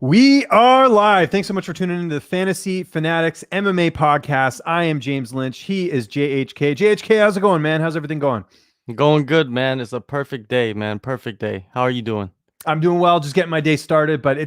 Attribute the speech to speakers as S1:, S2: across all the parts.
S1: We are live. Thanks so much for tuning into the Fantasy Fanatics MMA podcast. I am James Lynch. He is JHK. JHK, how's it going, man? How's everything going?
S2: Going good, man. It's a perfect day, man. Perfect day. How are you doing?
S1: I'm doing well, just getting my day started, but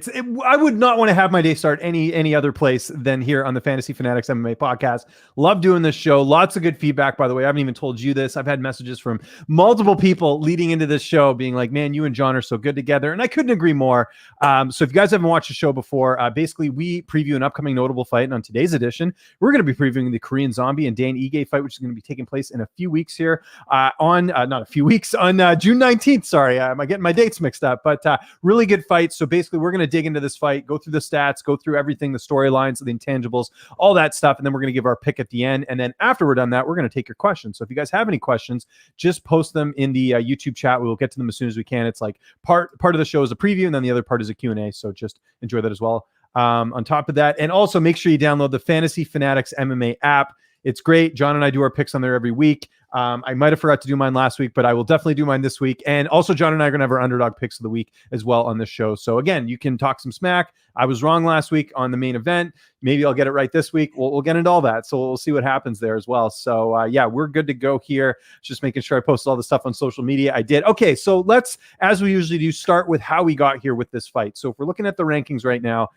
S1: I would not want to have my day start any other place than here on the Fantasy Fanatics MMA podcast. Love doing this show. Lots of good feedback, by the way. I haven't even told you this. I've had messages from multiple people leading into this show being like, man, you and John are so good together. And I couldn't agree more. So if you guys haven't watched the show before, basically we preview an upcoming notable fight. And on today's edition, we're going to be previewing the Korean Zombie and Dan Ige fight, which is going to be taking place in a few weeks here on June 19th. Sorry, am I getting my dates mixed up? But really good fight. So basically, we're going to dig into this fight, go through the stats, go through everything, the storylines, the intangibles, all that stuff. And then we're going to give our pick at the end. And then after we're done that, we're going to take your questions. So if you guys have any questions, just post them in the YouTube chat. We will get to them as soon as we can. It's like part of the show is a preview, and then the other part is a Q&A. So just enjoy that as well. On top of that, and also make sure you download the Fantasy Fanatics MMA app. It's great. John and I do our picks on there every week. I might have forgot to do mine last week, but I will definitely do mine this week. And also, John and I are going to have our underdog picks of the week as well on this show. So again, you can talk some smack. I was wrong last week on the main event. Maybe I'll get it right this week. We'll get into all that. So we'll see what happens there as well. So yeah, we're good to go here. Just making sure I posted all the stuff on social media. I did. Okay, so let's, as we usually do, start with how we got here with this fight. So if we're looking at the rankings right now,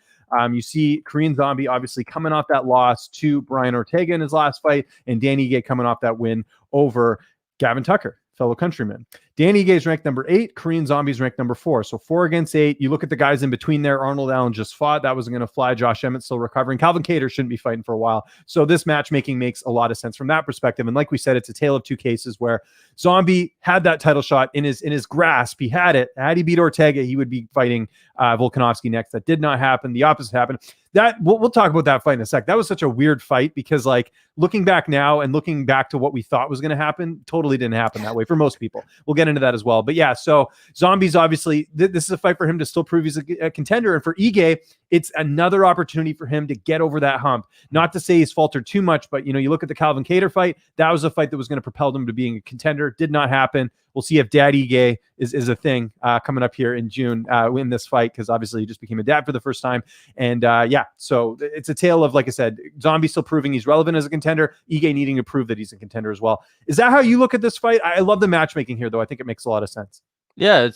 S1: you see Korean Zombie obviously coming off that loss to Brian Ortega in his last fight, and Dan Ige coming off that win over Gavin Tucker, fellow countryman. Dan Ige is ranked number 8. Korean Zombie is ranked number 4. So 4 against 8. You look at the guys in between there. Arnold Allen just fought. That wasn't going to fly. Josh Emmett still recovering. Calvin Kattar shouldn't be fighting for a while. So this matchmaking makes a lot of sense from that perspective. And like we said, it's a tale of two cases where Zombie had that title shot in his grasp. He had it. Had he beat Ortega, he would be fighting Volkanovski next. That did not happen. The opposite happened. That we'll talk about that fight in a sec. That was such a weird fight because, like, looking back now and looking back to what we thought was going to happen, totally didn't happen that way for most people. We'll get into that as well. But yeah, so Zombie's obviously this is a fight for him to still prove he's a contender, and for Ige, it's another opportunity for him to get over that hump. Not to say he's faltered too much, but you look at the Calvin Kattar fight. That was a fight that was going to propel him to being a contender. Did not happen. We'll see if Dad Ige is a thing coming up here in June in this fight, because obviously he just became a dad for the first time. And yeah, so it's a tale of, like I said, Zombie still proving he's relevant as a contender, Ige needing to prove that he's a contender as well. Is that how you look at this fight? I love the matchmaking here, though. I think it makes a lot of sense.
S2: Yeah,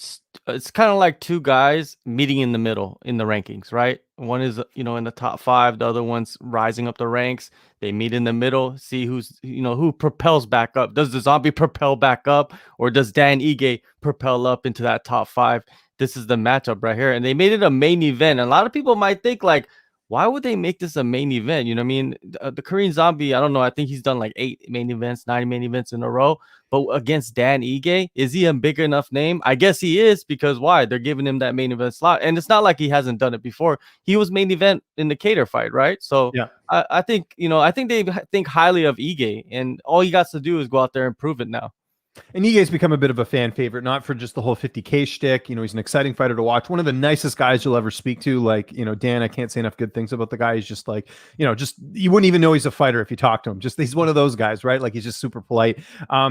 S2: it's kind of like two guys meeting in the middle in the rankings, right? One is, in the top 5, the other one's rising up the ranks. They meet in the middle, see who propels back up. Does the Zombie propel back up, or does Dan Ige propel up into that top 5? This is the matchup right here. And they made it a main event. And a lot of people might think, like, why would they make this a main event? You know what I mean? The Korean Zombie, I don't know. I think he's done like 8 main events, 9 main events in a row. But against Dan Ige, is he a big enough name? I guess he is, because why? They're giving him that main event slot. And it's not like he hasn't done it before. He was main event in the Kattar fight, right? So yeah, I think they think highly of Ige. And all he got to do is go out there and prove it now.
S1: And Ige's become a bit of a fan favorite, not for just the whole 50K shtick. He's an exciting fighter to watch. One of the nicest guys you'll ever speak to. Like, Dan, I can't say enough good things about the guy. He's just like, just you wouldn't even know he's a fighter if you talk to him. Just he's one of those guys, right? Like, he's just super polite.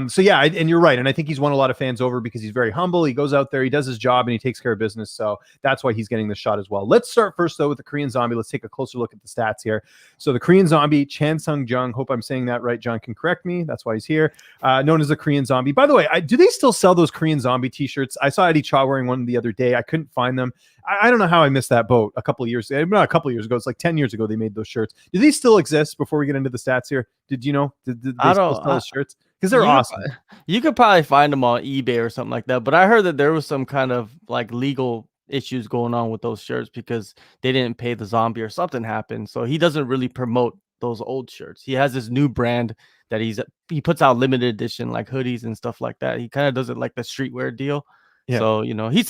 S1: So yeah, and you're right. And I think he's won a lot of fans over because he's very humble. He goes out there, he does his job, and he takes care of business. So that's why he's getting the shot as well. Let's start first, though, with the Korean Zombie. Let's take a closer look at the stats here. So the Korean Zombie, Chan Sung Jung, hope I'm saying that right. John can correct me. That's why he's here. Known as the Korean Zombie. By the way, do they still sell those Korean Zombie t-shirts? I saw Eddie Cha wearing one the other day. I couldn't find them. I don't know how I missed that boat a couple of years ago. Not a couple of years ago. It's like 10 years ago they made those shirts. Do these still exist before we get into the stats here? Did you know? Did they still sell those shirts? Because they're awesome.
S2: You could probably find them on eBay or something like that. But I heard that there was some kind of like legal issues going on with those shirts because they didn't pay the Zombie or something happened. So he doesn't really promote those old shirts. He has this new brand that he puts out limited edition like hoodies and stuff like that. He kind of does it like the streetwear deal. Yeah. So he's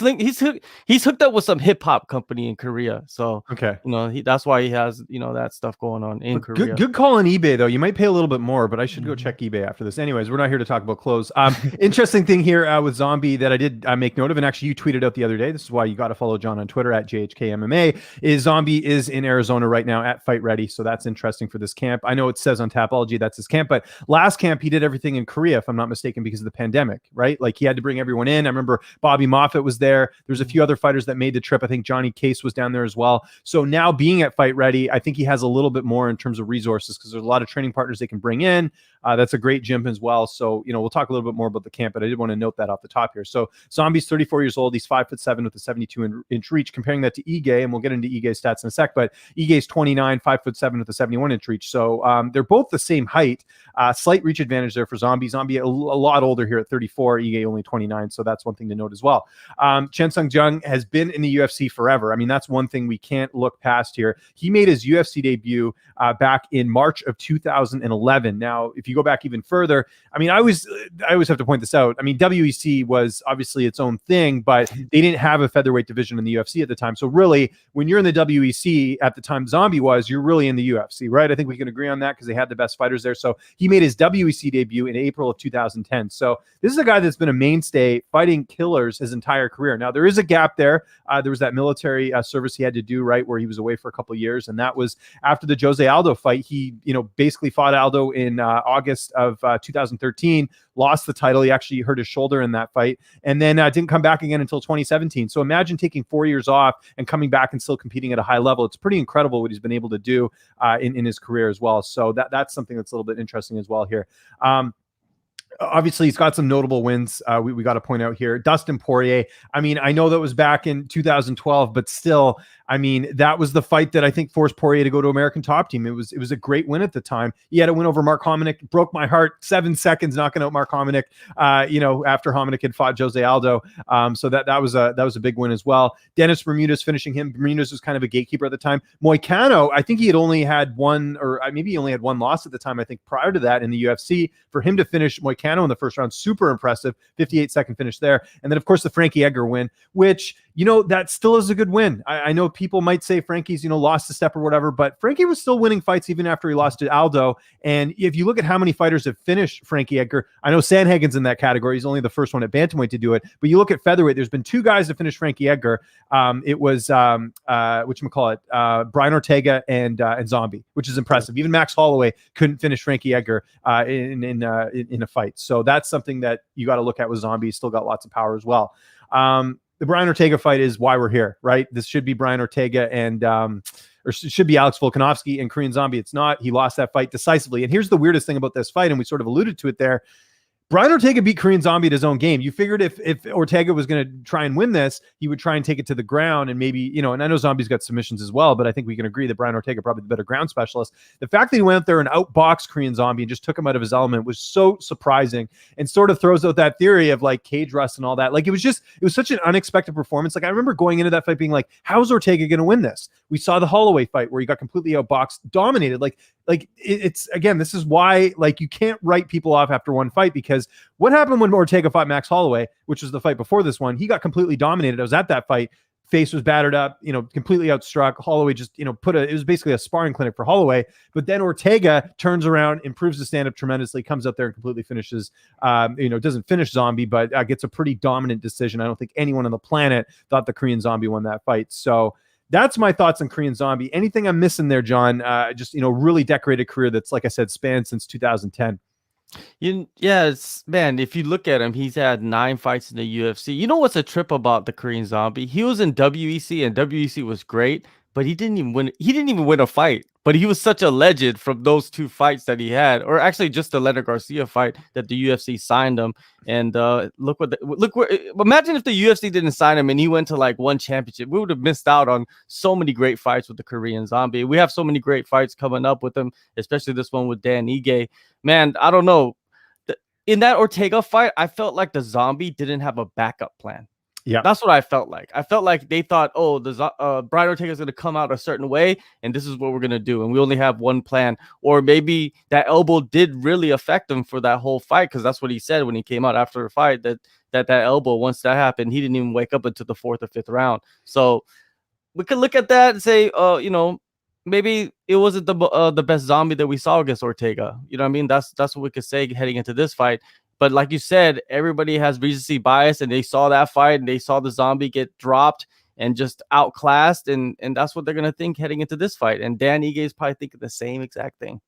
S2: hooked up with some hip hop company in Korea. So
S1: okay,
S2: that's why he has that stuff going on in Korea.
S1: Good call on eBay though. You might pay a little bit more, but I should go check eBay after this. Anyways, we're not here to talk about clothes. Interesting thing here with Zombie that I did make note of, and actually you tweeted out the other day. This is why you got to follow John on Twitter at JHKMMA. Is Zombie is in Arizona right now at Fight Ready, so that's interesting for this camp. I know it says on Tapology that's his camp, but last camp he did everything in Korea, if I'm not mistaken, because of the pandemic, right? Like he had to bring everyone in. I remember Bobby Moffett was there. There's a few other fighters that made the trip. I think Johnny Case was down there as well. So now being at Fight Ready, I think he has a little bit more in terms of resources because there's a lot of training partners they can bring in. That's a great gym as well. So, we'll talk a little bit more about the camp, but I did want to note that off the top here. So Zombie's 34 years old. He's 5'7" with a 72-inch reach. Comparing that to Ige, and we'll get into Ige's stats in a sec, but Ige's 29, 5'7" with a 71-inch reach. So they're both the same height. Slight reach advantage there for Zombie. Zombie a lot older here at 34. Ige only 29. So that's one thing to note as well. Chen Jung has been in the UFC forever. I mean, that's one thing we can't look past here. He made his UFC debut back in March of 2011. Now, if you go back even further, I mean, I always have to point this out. I mean, WEC was obviously its own thing, but they didn't have a featherweight division in the UFC at the time. So really, when you're in the WEC at the time Zombie was, you're really in the UFC, right? I think we can agree on that because they had the best fighters there. So he made his WEC debut in April of 2010. So this is a guy that's been a mainstay fighting killers his entire career. Now, there is a gap there. There was that military service he had to do, right, where he was away for a couple of years. And that was after the Jose Aldo fight. He, basically fought Aldo in August of 2013, lost the title. He actually hurt his shoulder in that fight, and then didn't come back again until 2017. So imagine taking 4 years off and coming back and still competing at a high level. It's pretty incredible what he's been able to do in his career as well. So that's something that's a little bit interesting as well here. Obviously, he's got some notable wins. We got to point out here. Dustin Poirier. I mean, I know that was back in 2012, but still, I mean, that was the fight that I think forced Poirier to go to American Top Team. It was a great win at the time. He had a win over Mark Hominick. Broke my heart. 7 seconds knocking out Mark Hominick. After Hominick had fought Jose Aldo. So that was a big win as well. Dennis Bermudez finishing him. Bermudez was kind of a gatekeeper at the time. Moicano, I think he had only had one, or maybe he only had one loss at the time. I think prior to that in the UFC, for him to finish Moicano in the first round, super impressive. 58-second finish there. And then of course the Frankie Edgar win, which, that still is a good win. I know people might say Frankie's, lost a step or whatever, but Frankie was still winning fights even after he lost to Aldo. And if you look at how many fighters have finished Frankie Edgar, I know Sandhagen's in that category. He's only the first one at bantamweight to do it. But you look at featherweight, there's been 2 guys that finished Frankie Edgar. It was Brian Ortega and Zombie, which is impressive. Even Max Holloway couldn't finish Frankie Edgar in a fight. So that's something that you got to look at with Zombie. He's still got lots of power as well. The Brian Ortega fight is why we're here, right? This should be Brian Ortega and or should be Alex Volkanovski and Korean Zombie. It's not. He lost that fight decisively. And here's the weirdest thing about this fight, and we sort of alluded to it there. Brian Ortega beat Korean Zombie at his own game. You figured if Ortega was going to try and win this, he would try and take it to the ground and maybe, and I know Zombie's got submissions as well, but I think we can agree that Brian Ortega probably the better ground specialist. The fact that he went out there and outboxed Korean Zombie and just took him out of his element was so surprising and sort of throws out that theory of like cage rust and all that. Like it was such an unexpected performance. Like I remember going into that fight being like, how's Ortega going to win this? We saw the Holloway fight where he got completely outboxed, dominated. It's again, this is why you can't write people off after one fight, because what happened when Ortega fought Max Holloway, which was the fight before this one, he got completely dominated. I was at that fight. Face was battered up, completely outstruck. Holloway just, it was basically a sparring clinic for Holloway. But then Ortega turns around, improves the stand-up tremendously, comes out there and completely finishes, doesn't finish Zombie, but gets a pretty dominant decision. I don't think anyone on the planet thought the Korean Zombie won that fight. So that's my thoughts on Korean Zombie. Anything I'm missing there, John? Really decorated career that's, like I said, spanned since 2010.
S2: Man, if you look at him, he's had 9 fights in the UFC. You know what's a trip about the Korean Zombie? He was in WEC, and WEC was great, but he didn't even win a fight. But he was such a legend from those 2 fights that he had, or actually just the Leonard Garcia fight that the UFC signed him. And imagine if the UFC didn't sign him and he went to like one championship. We would have missed out on so many great fights with the Korean Zombie. We have so many great fights coming up with him, especially this one with Dan Ige. Man, I don't know. In that Ortega fight, I felt like the Zombie didn't have a backup plan. Yeah, that's what I felt like. I felt like they thought, Brian Ortega is going to come out a certain way, and this is what we're going to do, and we only have one plan. Or maybe that elbow did really affect him for that whole fight, because that's what he said when he came out after the fight, that elbow, once that happened, he didn't even wake up until the 4th or 5th round. So we could look at that and say, maybe it wasn't the best Zombie that we saw against Ortega. You know what I mean? That's what we could say heading into this fight. But like you said, everybody has recency bias, and they saw that fight and they saw the Zombie get dropped and just outclassed, and that's what they're gonna think heading into this fight. And Dan Ige is probably thinking the same exact thing.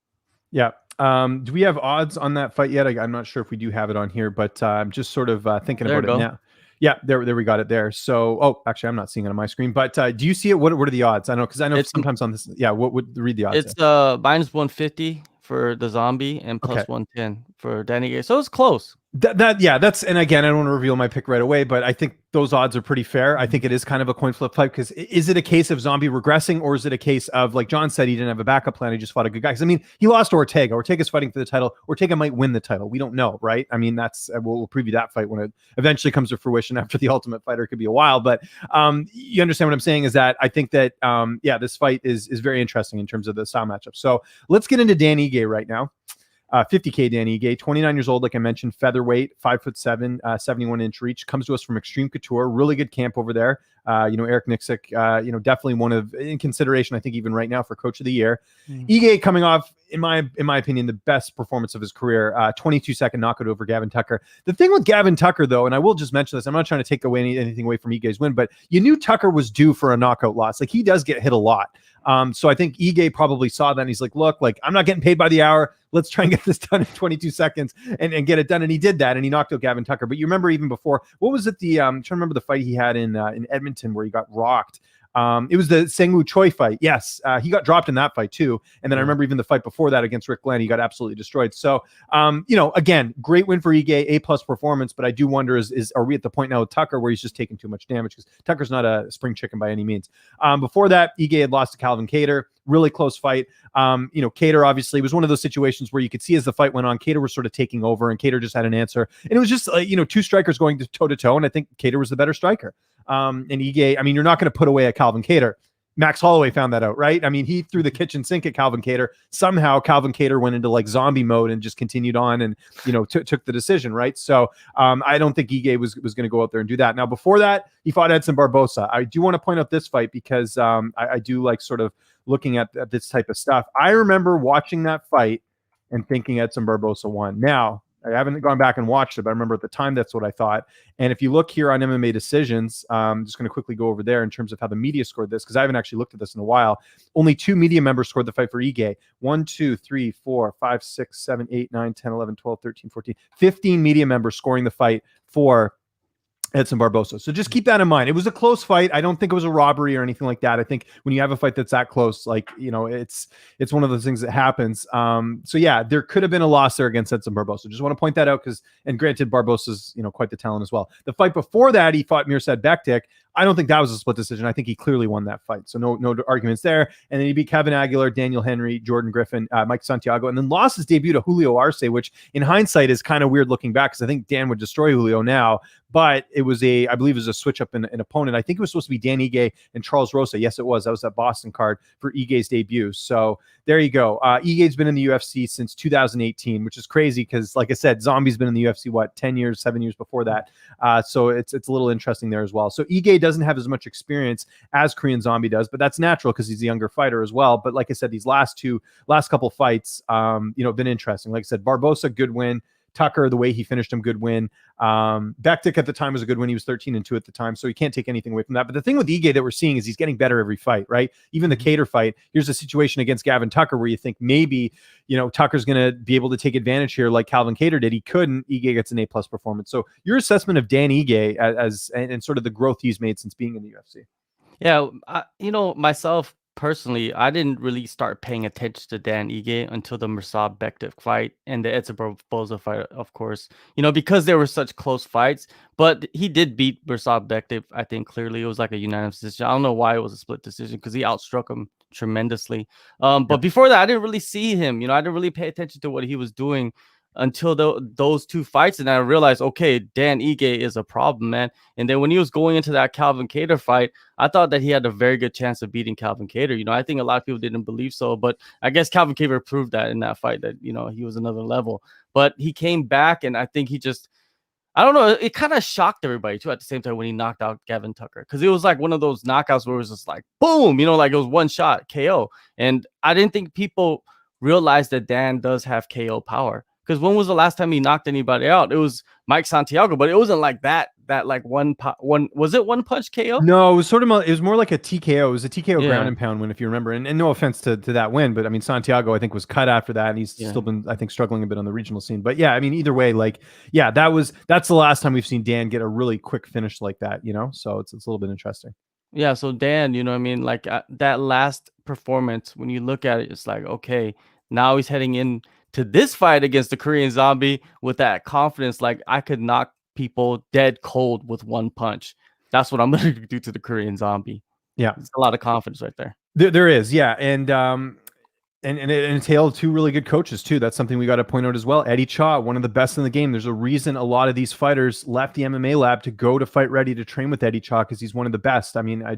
S1: Yeah. Do we have odds on that fight yet? I'm not sure if we do have it on here, but I'm just sort of thinking about it now. Yeah, there we got it there. So, oh, actually, I'm not seeing it on my screen, but do you see it? What are the odds? I know because I know
S2: It's
S1: sometimes on this. Yeah, what would read the odds?
S2: it's minus 150 for the zombie and
S1: Okay.
S2: plus 110 for Danny Gay. So it's close.
S1: That's, and again, I don't want to reveal my pick right away, but I think those odds are pretty fair. I think it is kind of a coin flip fight because is it a case of Zombie regressing or is it a case of, like John said, he didn't have a backup plan, he just fought a good guy? Because I mean, he lost to Ortega. Ortega's fighting for the title. Ortega might win the title. We don't know, right? I mean, that's we'll preview that fight when it eventually comes to fruition after the Ultimate Fighter. It could be a while, but you understand what I'm saying is that I think that this fight is very interesting in terms of the style matchup. So let's get into Dan Ige right now. 50K Dan Ige, 29 years old, like I mentioned, featherweight, 5'7", 71-inch reach, comes to us from Extreme Couture, really good camp over there. Eric Nixick, definitely one of, in consideration, I think even right now for Coach of the Year. Ige coming off, in my opinion, the best performance of his career, 22-second knockout over Gavin Tucker. The thing with Gavin Tucker, though, and I will just mention this, I'm not trying to take away anything away from Ige's win, but you knew Tucker was due for a knockout loss. Like, he does get hit a lot. So I think Ige probably saw that and he's like, look, like, I'm not getting paid by the hour. Let's try and get this done in 22 seconds and get it done. And he did that and he knocked out Gavin Tucker. But you remember even before, what was it? I'm trying to remember the fight he had in Edmonton where he got rocked. It was the Sangwoo Choi fight. Yes. He got dropped in that fight too. And then I remember even the fight before that against Rick Glenn, he got absolutely destroyed. So, again, great win for Ige, A+ performance, but I do wonder are we at the point now with Tucker where he's just taking too much damage? Because Tucker's not a spring chicken by any means. Before that, Ige had lost to Calvin Kattar. Really close fight. Kattar obviously was one of those situations where you could see as the fight went on, Kattar was sort of taking over and Kattar just had an answer. And it was just, two strikers going toe to toe. And I think Kattar was the better striker. And Ige, I mean, you're not going to put away a Calvin Kattar. Max Holloway found that out, right? I mean, he threw the kitchen sink at Calvin Kattar. Somehow Calvin Kattar went into like zombie mode and just continued on and, took the decision, right? So I don't think Ige was going to go out there and do that. Now, before that, he fought Edson Barbosa. I do want to point out this fight because I do like sort of looking at this type of stuff. I remember watching that fight and thinking Edson Barbosa won. Now, I haven't gone back and watched it, but I remember at the time that's what I thought. And if you look here on MMA decisions, I'm just going to quickly go over there in terms of how the media scored this, because I haven't actually looked at this in a while. Only 2 media members scored the fight for Ige. 1, 2, 3, 4, 5, 6, 7, 8, 9, 10, 11, 12, 13, 14, 15 media members scoring the fight for Edson Barbosa. So just keep that in mind. It was a close fight. I don't think it was a robbery or anything like that. I think when you have a fight that's that close, like, it's one of those things that happens. So yeah, there could have been a loss there against Edson Barbosa. Just want to point that out and granted, Barbosa's, quite the talent as well. The fight before that, he fought Mirsad Bektik. I don't think that was a split decision. I think he clearly won that fight. So no arguments there. And then he beat Kevin Aguilar, Daniel Henry, Jordan Griffin, Mike Santiago, and then lost his debut to Julio Arce, which in hindsight is kind of weird looking back because I think Dan would destroy Julio now. But it was I believe it was a switch up in an opponent. I think it was supposed to be Dan Ige and Charles Rosa. Yes, it was. That was that Boston card for Ige's debut. So there you go. Ige's been in the UFC since 2018, which is crazy because, like I said, Zombie's been in the UFC, 7 years before that. So it's a little interesting there as well. So Ige doesn't have as much experience as Korean Zombie does, but that's natural because he's a younger fighter as well. But like I said, these last couple fights, been interesting. Like I said, Barbosa, good win. Tucker, the way he finished him, good win. Bektik at the time was a good win. He was 13-2 at the time, so you can't take anything away from that. But the thing with Ige that we're seeing is he's getting better every fight, right? Even the Kattar fight, here's a situation against Gavin Tucker where you think maybe, Tucker's going to be able to take advantage here like Calvin Kattar did. He couldn't. Ige gets an A+ performance. So your assessment of Dan Ige and sort of the growth he's made since being in the UFC.
S2: Yeah, myself personally, I didn't really start paying attention to Dan Ige until the Mirsad Bektik fight and the Edson Barbosa fight, of course, because there were such close fights. But he did beat Mirsad Bektik, I think clearly. It was like a unanimous decision. I don't know why it was a split decision because he outstruck him tremendously. But before that, I didn't really see him. I didn't really pay attention to what he was doing until those 2 fights, and I realized, okay, Dan Ige is a problem, man. And then when he was going into that Calvin Kattar fight, I thought that he had a very good chance of beating Calvin Kattar. I think a lot of people didn't believe so, but I guess Calvin Kattar proved that in that fight that he was another level. But he came back, and I think he just, I don't know, it kind of shocked everybody too at the same time when he knocked out Gavin Tucker, because it was like one of those knockouts where it was just like boom, like it was one shot KO. And I didn't think people realized that Dan does have KO power, Because when was the last time he knocked anybody out? It was Mike Santiago, but it wasn't like that. That like one was it one punch KO?
S1: No, it was it was more like a TKO. It was a TKO ground
S2: Yeah.
S1: and pound win, if you remember. And no offense to that win, but I mean Santiago, I think, was cut after that, and he's still been, I think, struggling a bit on the regional scene. But yeah, I mean, either way, like, yeah, that's the last time we've seen Dan get a really quick finish like that, you know. So it's a little bit interesting.
S2: Yeah, so Dan, you know what I mean? Like that last performance, when you look at it, it's like, okay, now he's heading in to this fight against the Korean Zombie with that confidence. Like, I could knock people dead cold with one punch. That's what I'm going to do to the Korean Zombie.
S1: Yeah.
S2: It's a lot of confidence right there.
S1: There is, yeah. And it entailed two really good coaches too. That's something we got to point out as well. Eddie Cha, one of the best in the game. There's a reason a lot of these fighters left the MMA lab to go to Fight Ready to train with Eddie Cha, because he's one of the best. I mean, I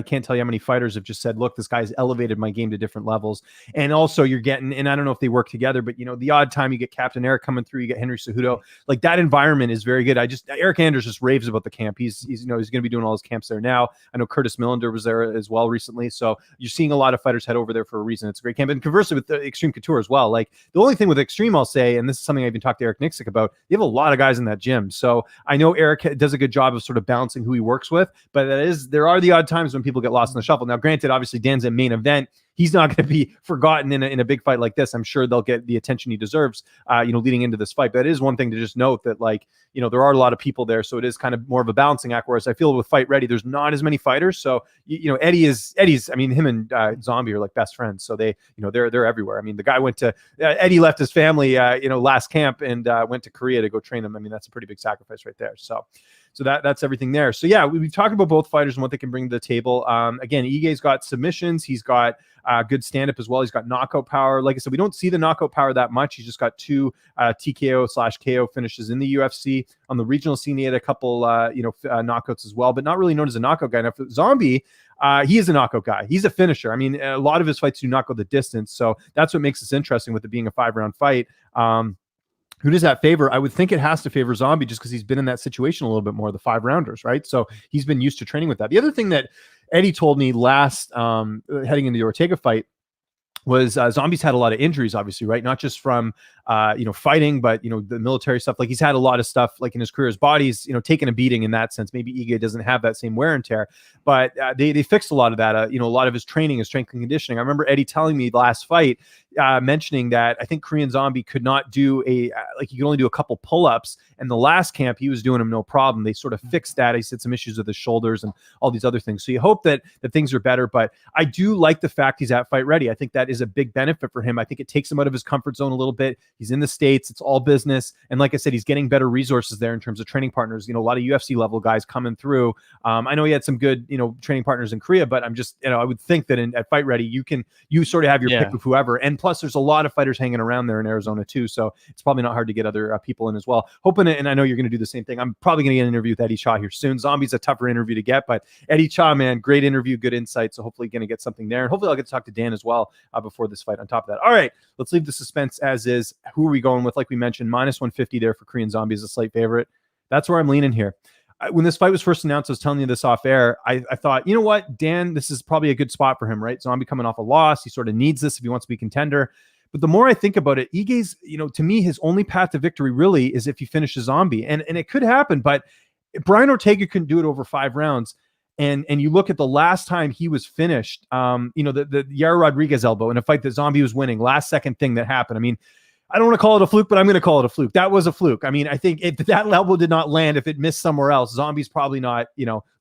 S1: can't tell you how many fighters have just said, look, this guy's elevated my game to different levels. And also you're getting, and I don't know if they work together, but you know, the odd time you get Captain Eric coming through, you get Henry Cejudo, like that environment is very good. Eric Anders just raves about the camp. He's you know, he's going to be doing all his camps there now. I know Curtis Millender was there as well recently. So you're seeing a lot of fighters head over there for a reason. It's a great camp. And conversely with the Extreme Couture as well. Like the only thing with Extreme, I'll say, and this is something I've been talking to Eric Nixick about, they have a lot of guys in that gym. So I know Eric does a good job of sort of balancing who he works with, but there are the odd times when people get lost in the shuffle. Now, granted, obviously Dan's a main event. He's not going to be forgotten in a big fight like this. I'm sure they'll get the attention he deserves, you know, leading into this fight. But it is one thing to just note that, like, you know, there are a lot of people there, so it is kind of more of a balancing act. Whereas I feel with Fight Ready, there's not as many fighters. So you know, Eddie's. I mean, him and Zombie are like best friends. So they, you know, they're everywhere. I mean, the guy went to Eddie left his family, you know, last camp and went to Korea to go train them. I mean, that's a pretty big sacrifice right there. So that's everything there. So yeah, we've talked about both fighters and what they can bring to the table. Again, Ige's got submissions. He's got good stand-up as well. He's got knockout power. Like I said, we don't see the knockout power that much. He's just got 2 TKO/KO finishes in the UFC. On the regional scene, he had a couple knockouts as well, but not really known as a knockout guy. Now for Zombie, he is a knockout guy. He's a finisher. I mean, a lot of his fights do not go the distance. So that's what makes this interesting with it being a 5-round fight. Who does that favor? I would think it has to favor Zombie just because he's been in that situation a little bit more, the 5-rounders, right? So he's been used to training with that. The other thing that Eddie told me last heading into the Ortega fight was Zombie's had a lot of injuries, obviously, right? Not just from, fighting, but, the military stuff. Like he's had a lot of stuff like in his career. His body's, taken a beating in that sense. Maybe Ige doesn't have that same wear and tear, but they fixed a lot of that. A lot of his training, his strength and conditioning. I remember Eddie telling me last fight, mentioning that I think Korean Zombie could not do he could only do a couple pull-ups, and the last camp he was doing them no problem. They sort of fixed that. He said some issues with his shoulders and all these other things. So you hope that things are better, but I do like the fact he's at Fight Ready. I think that is a big benefit for him. I think it takes him out of his comfort zone a little bit. He's in the States. It's all business. And like I said, he's getting better resources there in terms of training partners, a lot of UFC level guys coming through. I know he had some good, training partners in Korea, but I'm just, I would think that at Fight Ready, you sort of have your pick of whoever. And plus there's a lot of fighters hanging around there in Arizona too. So it's probably not hard to get other people in as well. Hoping it, and I know you're going to do the same thing. I'm probably going to get an interview with Eddie Cha here soon. Zombie's a tougher interview to get, but Eddie Cha, man, great interview, good insight. So hopefully going to get something there. And hopefully I'll get to talk to Dan as well before this fight on top of that. All right, let's leave the suspense as is. Who are we going with? Like we mentioned, -150 there for Korean Zombie is a slight favorite. That's where I'm leaning here. When this fight was first announced, I was telling you this off air. I thought, you know what, Dan, this is probably a good spot for him, right? Zombie coming off a loss. He sort of needs this if he wants to be contender. But the more I think about it, Ige's, to me, his only path to victory really is if he finishes Zombie. And it could happen, but Brian Ortega couldn't do it over 5 rounds. And you look at the last time he was finished, the Yair Rodriguez elbow in a fight that Zombie was winning, last second thing that happened. I mean, I don't want to call it a fluke, but I'm going to call it a fluke. That was a fluke. I mean, I think if that elbow did not land, if it missed somewhere else, Zombie's probably not,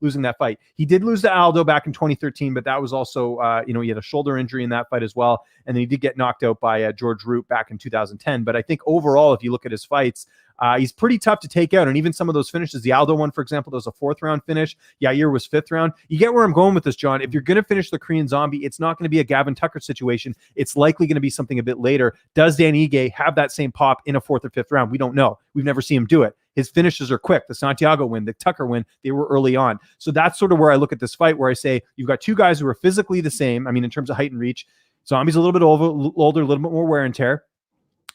S1: losing that fight. He did lose to Aldo back in 2013, but that was also, he had a shoulder injury in that fight as well. And then he did get knocked out by George Root back in 2010. But I think overall, if you look at his fights, he's pretty tough to take out. And even some of those finishes, the Aldo one, for example, that was a 4th round finish. Yair was 5th round. You get where I'm going with this, John. If you're going to finish the Korean Zombie, it's not going to be a Gavin Tucker situation. It's likely going to be something a bit later. Does Dan Ige have that same pop in a 4th or 5th round? We don't know. We've never seen him do it. His finishes are quick. The Santiago win, the Tucker win, they were early on. So that's sort of where I look at this fight, where I say you've got 2 guys who are physically the same. I mean, in terms of height and reach, Zombie's a little bit older, a little bit more wear and tear,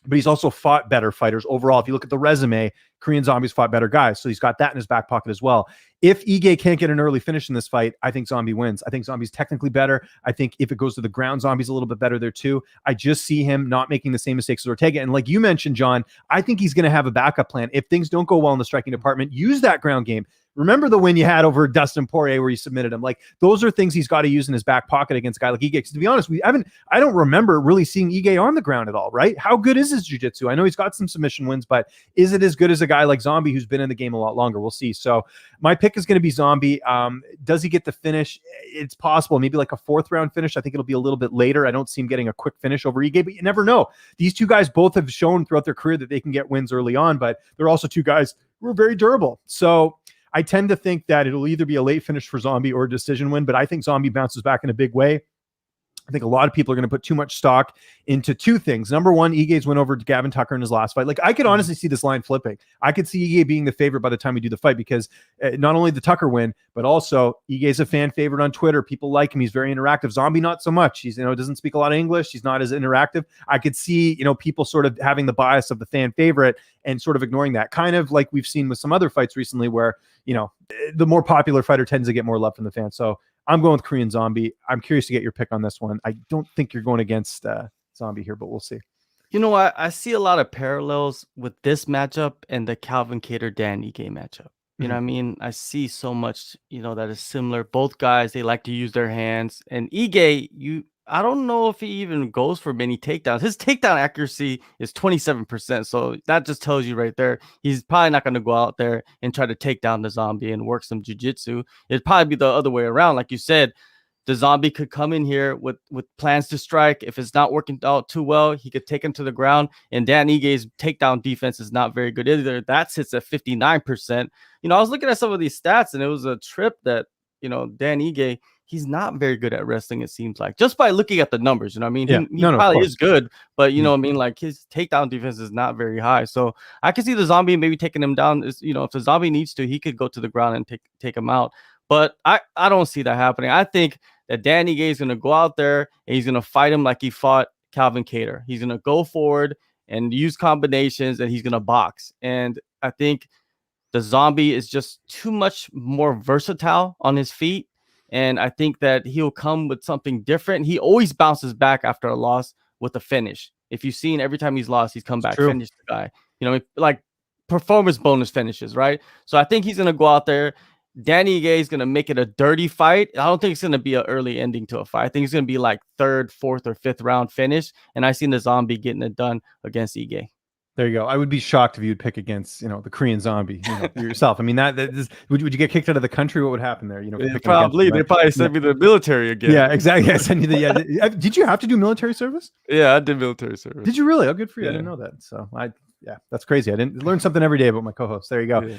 S1: but he's also fought better fighters overall. If you look at the resume, Korean Zombie's fought better guys. So he's got that in his back pocket as well. If Ige can't get an early finish in this fight, I think Zombie wins. I think Zombie's technically better. I think if it goes to the ground, Zombie's a little bit better there too. I just see him not making the same mistakes as Ortega. And like you mentioned, John, I think he's going to have a backup plan. If things don't go well in the striking department, use that ground game. Remember the win you had over Dustin Poirier where you submitted him. Like, those are things he's got to use in his back pocket against a guy like Ige. Because to be honest, I don't remember really seeing Ige on the ground at all, right? How good is his jiu-jitsu? I know he's got some submission wins, but is it as good as a guy like Zombie who's been in the game a lot longer? We'll see. So my pick is going to be Zombie. Does he get the finish? It's possible. Maybe like a 4th round finish. I think it'll be a little bit later. I don't see him getting a quick finish over Ige, but you never know. These two guys both have shown throughout their career that they can get wins early on, but they're also two guys who are very durable. So I tend to think that it'll either be a late finish for Zombie or a decision win, but I think Zombie bounces back in a big way. I think a lot of people are going to put too much stock into two things. Number one, Ige's win over Gavin Tucker in his last fight. Like, I could honestly see this line flipping. I could see Ige being the favorite by the time we do the fight, because not only the Tucker win, but also Ige's a fan favorite on Twitter. People like him. He's very interactive. Zombie, not so much. He's, doesn't speak a lot of English. He's not as interactive. I could see, people sort of having the bias of the fan favorite and sort of ignoring that, kind of like we've seen with some other fights recently where, the more popular fighter tends to get more love from the fans. So I'm going with Korean Zombie. I'm curious to get your pick on this one. I don't think you're going against Zombie here, but we'll see.
S2: I see a lot of parallels with this matchup and the Calvin Kattar Dan Ige matchup. You know what I mean? I see so much, that is similar. Both guys, they like to use their hands. And Ige, I don't know if he even goes for many takedowns. His takedown accuracy is 27%. So that just tells you right there, he's probably not going to go out there and try to take down the Zombie and work some jiu-jitsu. It'd probably be the other way around. Like you said, the Zombie could come in here with plans to strike. If it's not working out too well, he could take him to the ground. And Dan Ige's takedown defense is not very good either. That sits at 59%. I was looking at some of these stats, and it was a trip that, Dan Ige, he's not very good at wrestling, it seems like, just by looking at the numbers. I mean?
S1: Yeah.
S2: He probably is good, but like, his takedown defense is not very high. So I can see the Zombie maybe taking him down. If the Zombie needs to, he could go to the ground and take him out. But I don't see that happening. I think that Dan Ige is going to go out there and he's going to fight him like he fought Calvin Kattar. He's going to go forward and use combinations, and he's going to box. And I think the Zombie is just too much more versatile on his feet. And I think that he'll come with something different. He always bounces back after a loss with a finish. If you've seen, every time he's lost, he's come back, finished the guy. Like performance bonus finishes, right? So I think he's going to go out there. Danny Ige is going to make it a dirty fight. I don't think it's going to be an early ending to a fight. I think it's going to be like 3rd, 4th, or 5th round finish. And I seen the Zombie getting it done against Ige.
S1: There you go. I would be shocked if you'd pick against, the Korean Zombie yourself. I mean, would you get kicked out of the country? What would happen there?
S2: Probably. They probably sent me to the military again.
S1: Yeah, exactly. I sent you did you have to do military service?
S2: Yeah, I did military service.
S1: Did you really? Oh, good for you.
S2: Yeah.
S1: I didn't know that. So yeah, that's crazy. I didn't learn something every day about my co-host. There you go.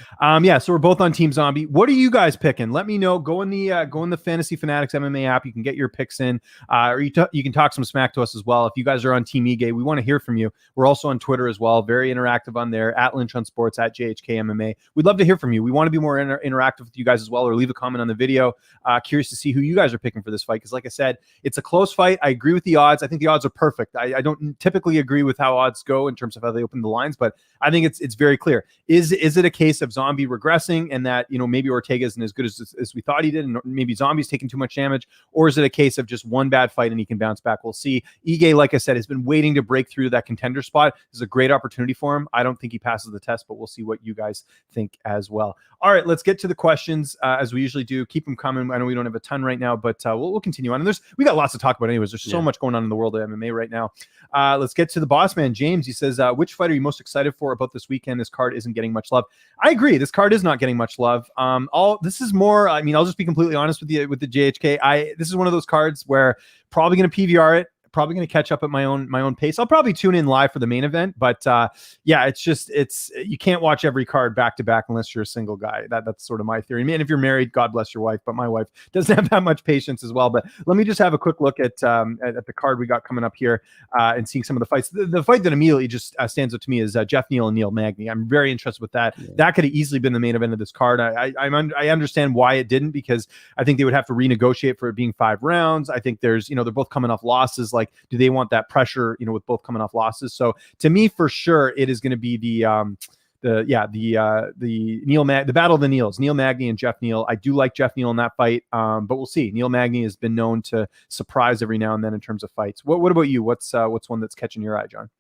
S1: So we're both on Team Zombie. What are you guys picking? Let me know. Go in the Fantasy Fanatics MMA app. You can get your picks in, or you can talk some smack to us as well. If you guys are on Team Ige, we want to hear from you. We're also on Twitter as well. Very interactive on there, at Lynch on Sports, at JHK MMA. We'd love to hear from you. We want to be more interactive with you guys as well, or leave a comment on the video. Curious to see who you guys are picking for this fight, because like I said, it's a close fight. I agree with the odds. I think the odds are perfect. I don't typically agree with how odds go in terms of how they open the lines, but I think it's very clear. Is it a case of Zombie regressing and that, maybe Ortega isn't as good as we thought he did, and maybe Zombie's taking too much damage? Or is it a case of just one bad fight and he can bounce back? We'll see. Ige, like I said, has been waiting to break through that contender spot. This is a great opportunity for him. I don't think he passes the test, but we'll see what you guys think as well. All right, let's get to the questions as we usually do. Keep them coming. I know we don't have a ton right now, but we'll continue on. And we got lots to talk about anyways. There's so much going on in the world of MMA right now. Let's get to the boss man, James. He says, which fight are you most excited for about this weekend? This card isn't getting much love. I agree. This card is not getting much love. This is more, I'll just be completely honest with you with the JHK. This is one of those cards where probably going to PVR it. Probably going to catch up at my own pace. I'll probably tune in live for the main event, but it's you can't watch every card back to back unless you're a single guy. That's sort of my theory. And if you're married, God bless your wife, but my wife doesn't have that much patience as well. But let me just have a quick look at the card we got coming up here and seeing some of the fights. The fight that immediately just stands out to me is Jeff Neal and Neil Magny. I'm very interested with that. Yeah. That could have easily been the main event of this card. I understand why it didn't, because I think they would have to renegotiate for it being 5 rounds. I think there's they're both coming off losses. Like, do they want that pressure, with both coming off losses? So to me, for sure, it is going to be the battle of the Neils, Neil Magny and Jeff Neal. I do like Jeff Neal in that fight, but we'll see. Neil Magny has been known to surprise every now and then in terms of fights. What about you? What's one that's catching your eye, John?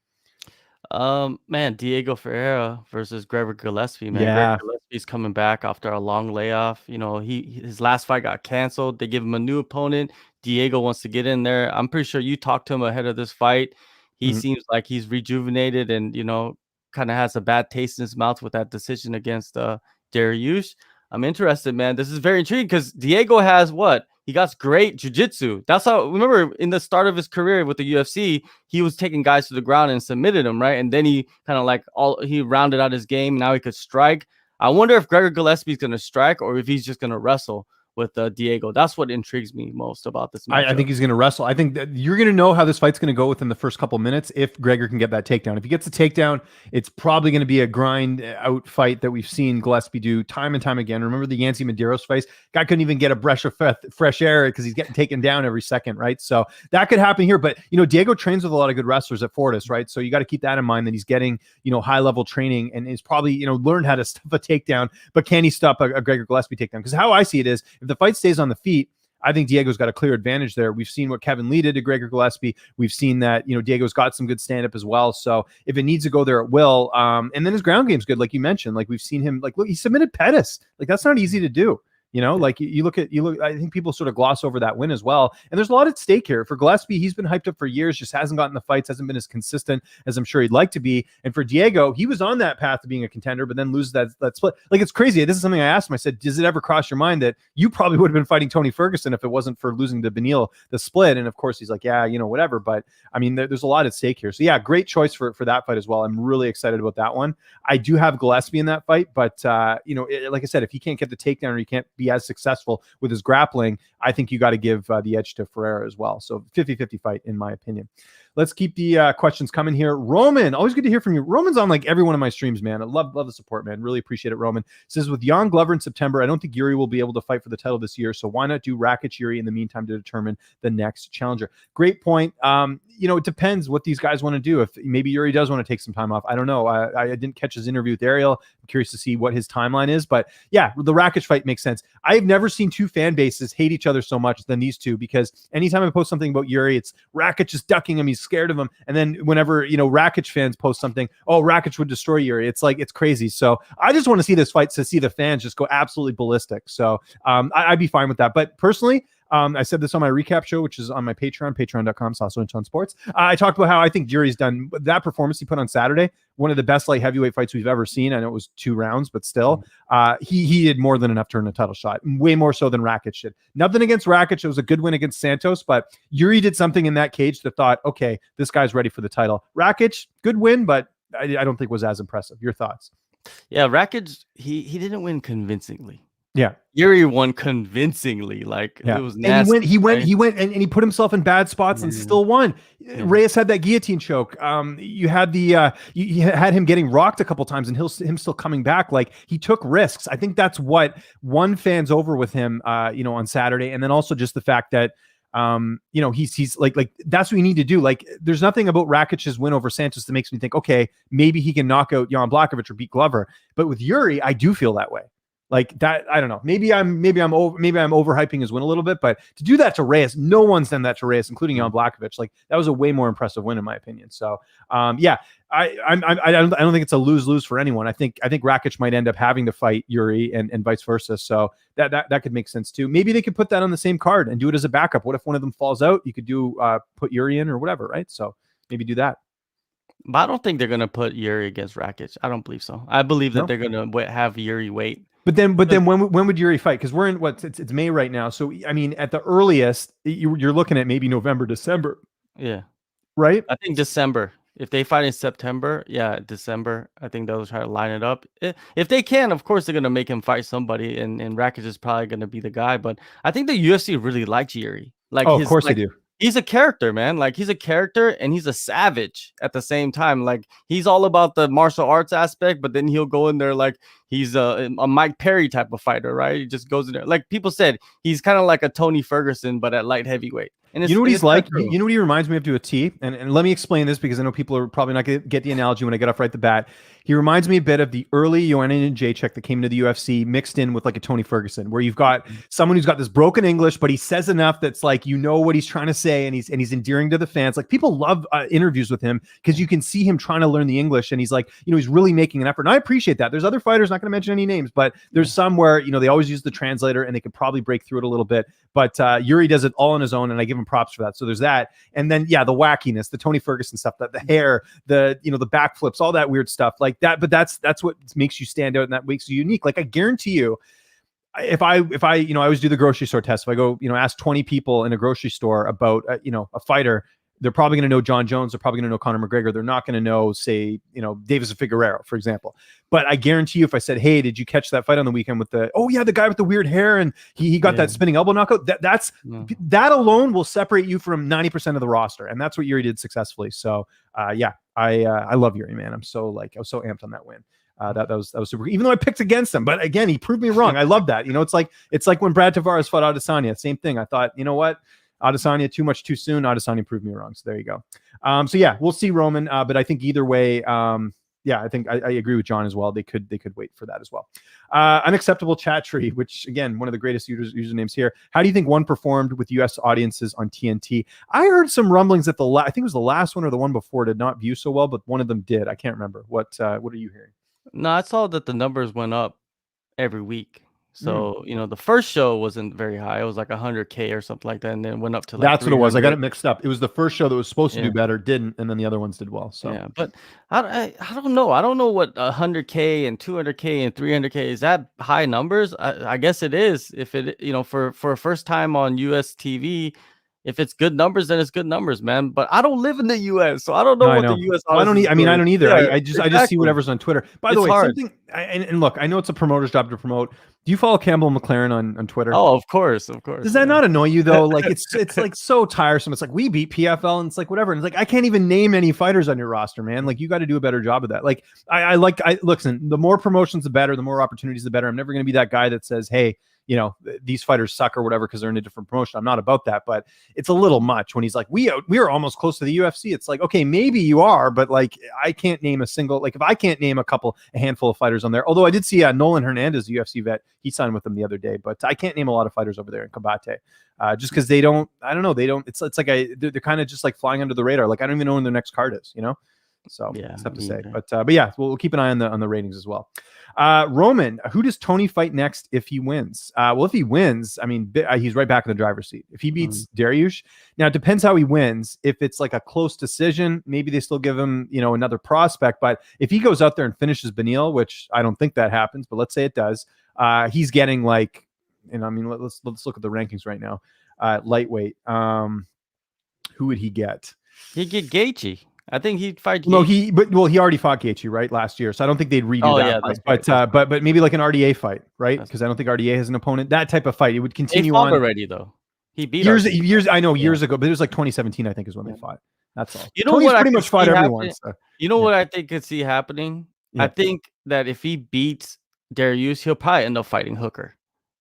S2: Man, Diego Ferreira versus Gregor Gillespie, man.
S1: Yeah.
S2: Gregor Gillespie's coming back after a long layoff. You know, his last fight got canceled. They give him a new opponent. Diego wants to get in there. I'm pretty sure you talked to him ahead of this fight. He seems like he's rejuvenated and, you know, kind of has a bad taste in his mouth with that decision against Dariush. I'm interested, man. This is very intriguing because Diego has what? He got great jiu-jitsu. That's how, remember in the start of his career with the UFC, he was taking guys to the ground and submitted them, right? And then he kind of he rounded out his game. Now he could strike. I wonder if Gregor Gillespie is going to strike or if he's just going to wrestle with Diego. That's what intrigues me most about this match.
S1: I think he's going to wrestle. I think that you're going to know how this fight's going to go within the first couple minutes if Gregor can get that takedown. If he gets the takedown, it's probably going to be a grind out fight that we've seen Gillespie do time and time again. Remember the Yancy Medeiros fight? Guy couldn't even get a breath of fresh air because he's getting taken down every second, right? So that could happen here. But, you know, Diego trains with a lot of good wrestlers at Fortis, right? So you got to keep that in mind that he's getting, you know, high-level training and is probably, you know, learned how to stop a takedown, but can he stop a Gregor Gillespie takedown? Because how I see it is, if the fight stays on the feet, I think Diego's got a clear advantage there. We've seen what Kevin Lee did to Gregor Gillespie. We've seen that, you know, Diego's got some good stand-up as well. So if it needs to go there, it will. And then his ground game's good, like you mentioned. Like we've seen him, like, look, he submitted Pettis. Like that's not easy to do. You know, like you look, I think people sort of gloss over that win as well. And there's a lot at stake here for Gillespie. He's been hyped up for years, just hasn't gotten the fights, hasn't been as consistent as I'm sure he'd like to be. And for Diego, he was on that path to being a contender, but then loses that split. Like it's crazy. This is something I asked him. I said, does it ever cross your mind that you probably would have been fighting Tony Ferguson if it wasn't for losing to Beneil the split? And of course he's like, yeah, you know, whatever. But I mean, there's a lot at stake here. So yeah, great choice for that fight as well. I'm really excited about that one. I do have Gillespie in that fight, but you know, like I said, if he can't get the takedown or he can't be as successful with his grappling, I think you got to give the edge to Ferreira as well. So 50-50 fight, in my opinion. Let's keep the questions coming here. Roman, always good to hear from you. Roman's on like every one of my streams, man. I love the support, man. Really appreciate it, Roman. Says, with Jan Glover in September, I don't think Yuri will be able to fight for the title this year. So why not do Rakic Yuri in the meantime to determine the next challenger? Great point. You know, it depends what these guys want to do. If maybe Yuri does want to take some time off, I don't know. I didn't catch his interview with Ariel. I'm curious to see what his timeline is. But yeah, the Rakic fight makes sense. I've never seen two fan bases hate each other so much than these two, because anytime I post something about Yuri, it's Rakic is ducking him, he's scared of him. And then whenever, you know, Rakic fans post something, oh, Rakic would destroy Yuri. It's like, it's crazy. So I just want to see this fight to see the fans just go absolutely ballistic. So I'd be fine with that. But personally, I said this on my recap show, which is on my Patreon, patreon.com/LynchOnSports. I talked about how I think Yuri's done that performance he put on Saturday, one of the best light heavyweight fights we've ever seen. I know it was 2 rounds, but still, he did more than enough to earn a title shot, way more so than Rakic did. Nothing against Rakic. It was a good win against Santos, but Yuri did something in that cage that thought, okay, this guy's ready for the title. Rakic, good win, but I don't think was as impressive. Your thoughts?
S2: Yeah, Rakic, he didn't win convincingly.
S1: Yeah.
S2: Yuri won convincingly. Like, it was nasty.
S1: And he went and he put himself in bad spots and still won. Reyes had that guillotine choke. You had you had him getting rocked a couple times and him still coming back. Like, he took risks. I think that's what won fans over with him, you know, on Saturday. And then also just the fact that, you know, he's like that's what you need to do. Like, there's nothing about Rakic's win over Sanchez that makes me think, okay, maybe he can knock out Jan Blachowicz or beat Glover. But with Yuri, I do feel that way. Like that, I don't know. Maybe I'm overhyping his win a little bit, but to do that to Reyes, no one's done that to Reyes, including Jan Blachowicz. Like, that was a way more impressive win, in my opinion. So, yeah, I don't think it's a lose-lose for anyone. I think Rakic might end up having to fight Yuri and vice versa. So that could make sense too. Maybe they could put that on the same card and do it as a backup. What if one of them falls out? You could do put Yuri in or whatever, right? So maybe do that.
S2: But I don't think they're gonna put Yuri against Rakic. I don't believe so. I believe that they're gonna have Yuri wait.
S1: But then when would Yuri fight? Because we're in it's May right now. So I mean, at the earliest, you're looking at maybe November, December.
S2: Yeah,
S1: right.
S2: I think December. If they fight in September, yeah, December. I think they'll try to line it up. If they can, of course, they're gonna make him fight somebody, and Rakic is probably gonna be the guy. But I think the UFC really likes Yuri. Like,
S1: of course they do.
S2: He's a character, man. Like, he's a character and he's a savage at the same time. Like, he's all about the martial arts aspect, but then he'll go in there like he's a Mike Perry type of fighter, right? He just goes in there. Like people said, he's kind of like a Tony Ferguson, but at light heavyweight. And
S1: you know what he's like?
S2: true.
S1: You know what he reminds me of to a T? And let me explain this because I know people are probably not going to get the analogy when I get off right at the bat. He reminds me a bit of the early Joanna and Jacek that came to the UFC mixed in with like a Tony Ferguson, where you've got someone who's got this broken English, but he says enough that's like, you know what he's trying to say, and he's endearing to the fans. Like people love interviews with him because you can see him trying to learn the English, and he's like, you know, he's really making an effort. And I appreciate that. There's other fighters, not going to mention any names, but there's some where, you know, they always use the translator and they could probably break through it a little bit. But Yuri does it all on his own, and I give him props for that. So there's that. And then, yeah, the wackiness, the Tony Ferguson stuff, the hair, the, you know, the backflips, all that weird stuff like that. But that's what makes you stand out and that makes you unique. Like I guarantee you, if I, you know, I always do the grocery store test. If I go, you know, ask 20 people in a grocery store about, you know, a fighter, they're probably going to know John Jones. They're probably going to know Conor McGregor. They're not going to know, say, you know, Davis and Figueroa, for example. But I guarantee you, if I said, hey, did you catch that fight on the weekend with the, oh yeah, the guy with the weird hair and he got that spinning elbow knockout, that alone will separate you from 90% of the roster. And that's what Yuri did successfully. So yeah, I love Yuri, man. I was so amped on that win. That was super, even though I picked against him, but again, he proved me wrong. I love that. You know, it's like when Brad Tavares fought Adesanya, same thing. I thought, you know what? Adesanya too much too soon. Adesanya proved me wrong. So there you go. So yeah, we'll see Roman. But I think either way, yeah, I think I agree with John as well. They could wait for that as well. Unacceptable chat tree, which again, one of the greatest usernames here. How do you think one performed with US audiences on TNT? I heard some rumblings that I think it was the last one or the one before did not view so well, but one of them did. I can't remember. What are you hearing?
S2: No, I saw that the numbers went up every week. So, you know, the first show wasn't very high. It was like 100K or something like that. And then it went up to like
S1: that's what it was. I got it mixed up. It was the first show that was supposed to do better, didn't, and then the other ones did well. So
S2: yeah, but I don't know. I don't know what 100K and 200K and 300K is. That high numbers? I guess it is. If it, you know, for a first time on US TV, if it's good numbers, then it's good numbers, man. But I don't live in the US, so I don't know what the US.
S1: Well, I don't either.
S2: Yeah,
S1: I just see whatever's on Twitter. By the way,
S2: hard.
S1: And look, I know it's a promoter's job to promote. Do you follow Campbell McLaren on Twitter?
S2: Oh, of course.
S1: Does that not annoy you though? Like it's like so tiresome. It's like we beat PFL, and it's like whatever. And it's like I can't even name any fighters on your roster, man. Like you got to do a better job of that. Like I listen. The more promotions, the better. The more opportunities, the better. I'm never going to be that guy that says, hey, you know, these fighters suck or whatever because they're in a different promotion. I'm not about that, but it's a little much when he's like, we are almost close to the UFC. It's like, okay, maybe you are, but like, I can't name a single, like if I can't name a handful of fighters on there, although I did see Nolan Hernandez, UFC vet, he signed with them the other day, but I can't name a lot of fighters over there in Combate. Just because they don't, it's like they're kind of just like flying under the radar. Like I don't even know when their next card is, you know? So yeah, it's tough to say, but yeah, we'll keep an eye on the ratings as well. Roman, who does Tony fight next if he wins? Well, if he wins, I mean, he's right back in the driver's seat. If he beats Dariush, now it depends how he wins. If it's like a close decision, maybe they still give him, you know, another prospect. But if he goes out there and finishes Beneil, which I don't think that happens, but let's say it does, he's getting like, and I mean, let's look at the rankings right now. Lightweight, who would he get?
S2: He'd get Gaethje. I think he'd fight Gaethje.
S1: No, he already fought Gaethje, right, last year. So I don't think they'd redo that fight. But maybe like an RDA fight, right? Because I don't think RDA has an opponent. That type of fight, it would continue on
S2: already though. He beat
S1: years. I know years ago, but it was like 2017, I think, is when they fought. That's all.
S2: You know
S1: Tony's
S2: what?
S1: Pretty much fought everyone. So.
S2: You know what I think could see happening? Yeah. I think that if he beats Dariush, he'll probably end up fighting Hooker.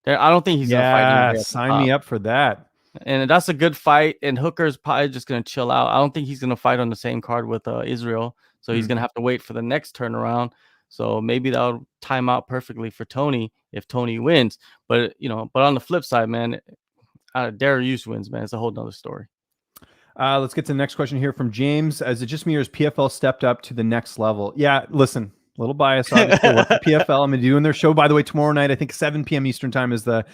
S2: I don't think he's gonna fight him.
S1: Sign me up for that.
S2: And that's a good fight. And Hooker's probably just going to chill out. I don't think he's going to fight on the same card with Israel. So he's going to have to wait for the next turnaround. So maybe that'll time out perfectly for Tony if Tony wins. But, you know, but on the flip side, man, Dariush wins, man. It's a whole nother story.
S1: Let's get to the next question here from James. Is it just me or has PFL stepped up to the next level? Yeah, listen. A little bias, obviously. PFL. I'm doing their show, by the way, tomorrow night. I think 7 p.m. Eastern time is the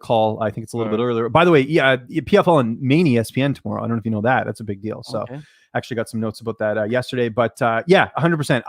S1: call. I think it's a little bit earlier. By the way, yeah, PFL and main ESPN tomorrow. I don't know if you know that. That's a big deal. So, actually got some notes about that yesterday. But yeah, 100%.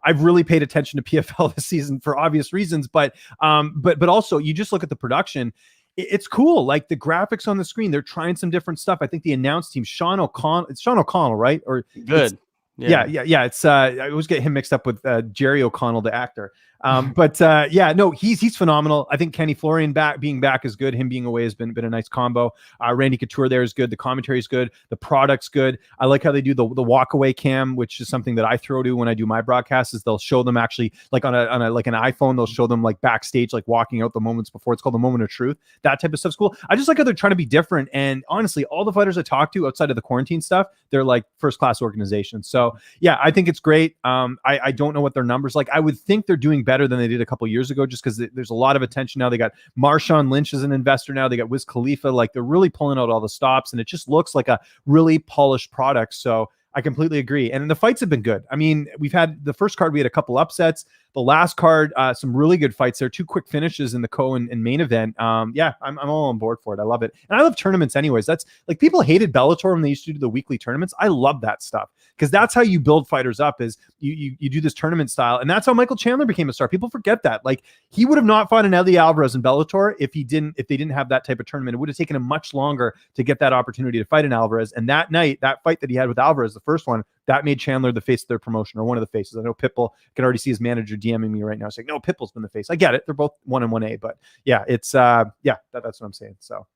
S1: I've really paid attention to PFL this season for obvious reasons. But also, you just look at the production. It's cool. Like the graphics on the screen, they're trying some different stuff. I think the announce team, Sean O'Connell, right? Or
S2: good.
S1: Yeah. It's I always get him mixed up with Jerry O'Connell, the actor. But yeah, no, he's phenomenal. I think Kenny Florian being back is good. Him being away has been a nice combo. Randy Couture there is good. The commentary is good. The product's good. I like how they do the walk away cam, which is something that I throw to when I do my broadcasts. Is they'll show them actually like on a like an iPhone, they'll show them like backstage, like walking out the moments before. It's called the moment of truth. That type of stuff's cool. I just like how they're trying to be different. And honestly, all the fighters I talk to outside of the quarantine stuff, they're like first class organizations. So yeah, I think it's great. I don't know what their numbers like. I would think they're doing better than they did a couple years ago, just because there's a lot of attention now. They got Marshawn Lynch as an investor now. They got Wiz Khalifa. Like they're really pulling out all the stops, and it just looks like a really polished product. So I completely agree. And the fights have been good. I mean, we've had the first card, we had a couple upsets. The last card, some really good fights there. 2 quick finishes in the and main event. Yeah, I'm all on board for it. I love it. And I love tournaments anyways. That's like people hated Bellator when they used to do the weekly tournaments. I love that stuff because that's how you build fighters up is you do this tournament style. And that's how Michael Chandler became a star. People forget that. Like he would have not fought an Eddie Alvarez in Bellator if they didn't have that type of tournament. It would have taken him much longer to get that opportunity to fight an Alvarez. And that night, that fight that he had with Alvarez, the first one, that made Chandler the face of their promotion, or one of the faces. I know Pitbull can already see his manager DMing me right now saying, no, Pitbull's been the face. I get it. They're both 1 and 1A, but yeah, it's that's what I'm saying. So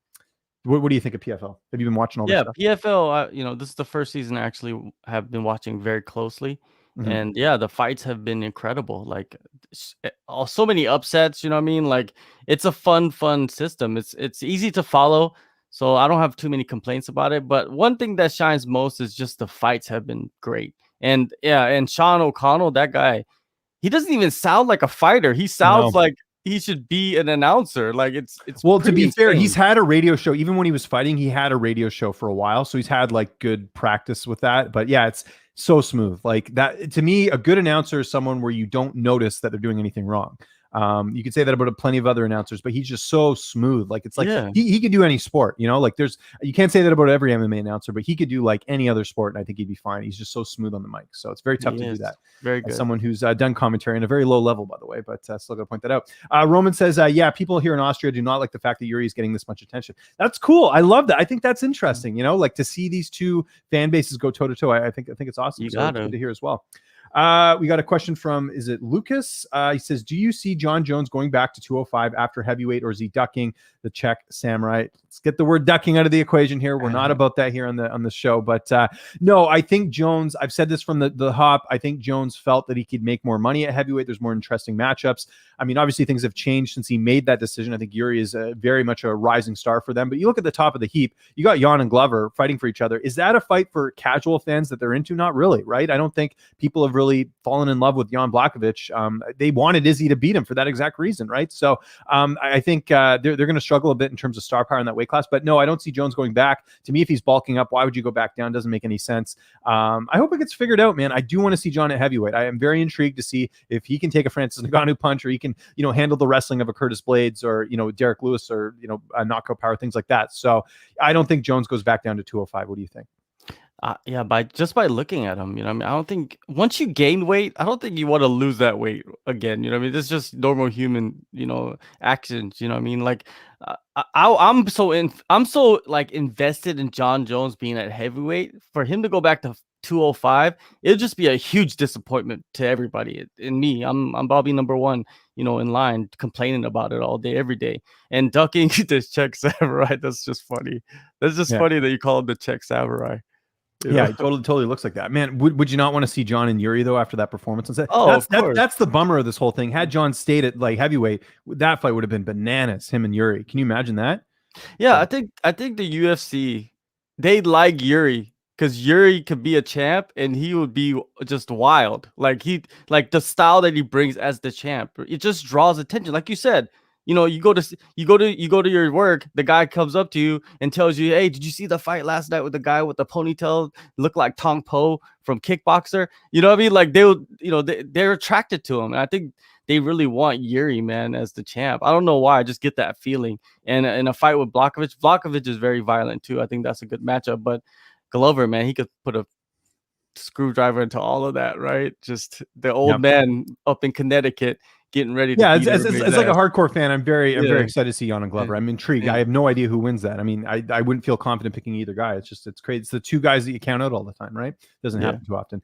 S1: what do you think of PFL? Have you been watching all this stuff?
S2: PFL, this is the first season I actually have been watching very closely.
S1: Mhm.
S2: And yeah, the fights have been incredible. Like so many upsets, you know what I mean? Like it's a fun system. It's easy to follow. So I don't have too many complaints about it. But one thing that shines most is just the fights have been great. And yeah, and Sean O'Connell, that guy, he doesn't even sound like a fighter. He sounds like he should be an announcer. Like it's
S1: well, to be fair,
S2: insane.
S1: he's had a radio show. Even when he was fighting, he had a radio show for a while. So he's had like good practice with that. But yeah, it's so smooth. Like that, to me, a good announcer is someone where you don't notice that they're doing anything wrong. You could say that about plenty of other announcers, but he's just so smooth. Like it's like he could do any sport, like you can't say that about every MMA announcer, but he could do like any other sport, and I think he'd be fine. He's just so smooth on the mic, so it's very tough to do that.
S2: Very good.
S1: As someone who's done commentary in a very low level, by the way, but still got to point that out. Roman says, yeah, people here in Austria do not like the fact that Yuri is getting this much attention. That's cool. I love that. I think that's interesting. Like to see these two fan bases go toe to toe. I think it's awesome. So it's good to hear as well. We got a question from, is it Lucas? He says, do you see John Jones going back to 205 after heavyweight, or is he ducking the Czech samurai? Let's get the word ducking out of the equation here. We're not about that here on the show, but no, I think Jones, I've said this from the hop. I think Jones felt that he could make more money at heavyweight. There's more interesting matchups. I mean, obviously things have changed since he made that decision. I think Yuri is very much a rising star for them, but you look at the top of the heap, you got Jan and Glover fighting for each other. Is that a fight for casual fans that they're into? Not really, right? I don't think people have really fallen in love with Jan Blachowicz. They wanted Izzy to beat him for that exact reason, right? So I think they're going to struggle a bit in terms of star power in that weight class. But no, I don't see Jones going back. To me, if he's bulking up, why would you go back down? Doesn't make any sense. I hope it gets figured out, man. I do want to see John at heavyweight. I am very intrigued to see if he can take a Francis Ngannou punch, or he can, handle the wrestling of a Curtis Blades, or, Derek Lewis, or, a knockout power, things like that. So I don't think Jones goes back down to 205. What do you think?
S2: Yeah, by looking at him, I don't think once you gain weight, I don't think you want to lose that weight again. This is just normal human, actions. Like I'm so like invested in John Jones being at heavyweight. For him to go back to 205, it'll just be a huge disappointment to everybody. And me, I'm Bobby number one, in line, complaining about it all day, every day, and ducking this Czech samurai. That's just funny. That's just funny that you call him the Czech samurai.
S1: Yeah, it totally looks like that, man. Would you not want to see John and Yuri though after that performance? And that's the bummer of this whole thing. Had John stayed at like heavyweight, that fight would have been bananas. Him and Yuri. Can you imagine that?
S2: Yeah, I think the UFC, they like Yuri because Yuri could be a champ and he would be just wild. Like the style that he brings as the champ, it just draws attention. Like you said. You go to your work, the guy comes up to you and tells you, hey, did you see the fight last night with the guy with the ponytail, look like Tong Po from Kickboxer? You know what I mean? Like they're attracted to him. And I think they really want Yuri, man, as the champ. I don't know why. I just get that feeling. And in a fight with Blachowicz is very violent too. I think that's a good matchup. But Glover, man, he could put a screwdriver into all of that, right? Just the old man up in Connecticut getting ready to
S1: Yeah,
S2: beat
S1: it's
S2: everybody's
S1: like a
S2: ass.
S1: hardcore fan. I'm very
S2: Yeah.
S1: excited to see Jan and Glover.
S2: Yeah.
S1: I'm intrigued.
S2: Yeah.
S1: I have no idea who wins that. I mean, I wouldn't feel confident picking either guy. It's crazy. It's the two guys that you count out all the time, right? Doesn't
S2: Yeah.
S1: happen too often.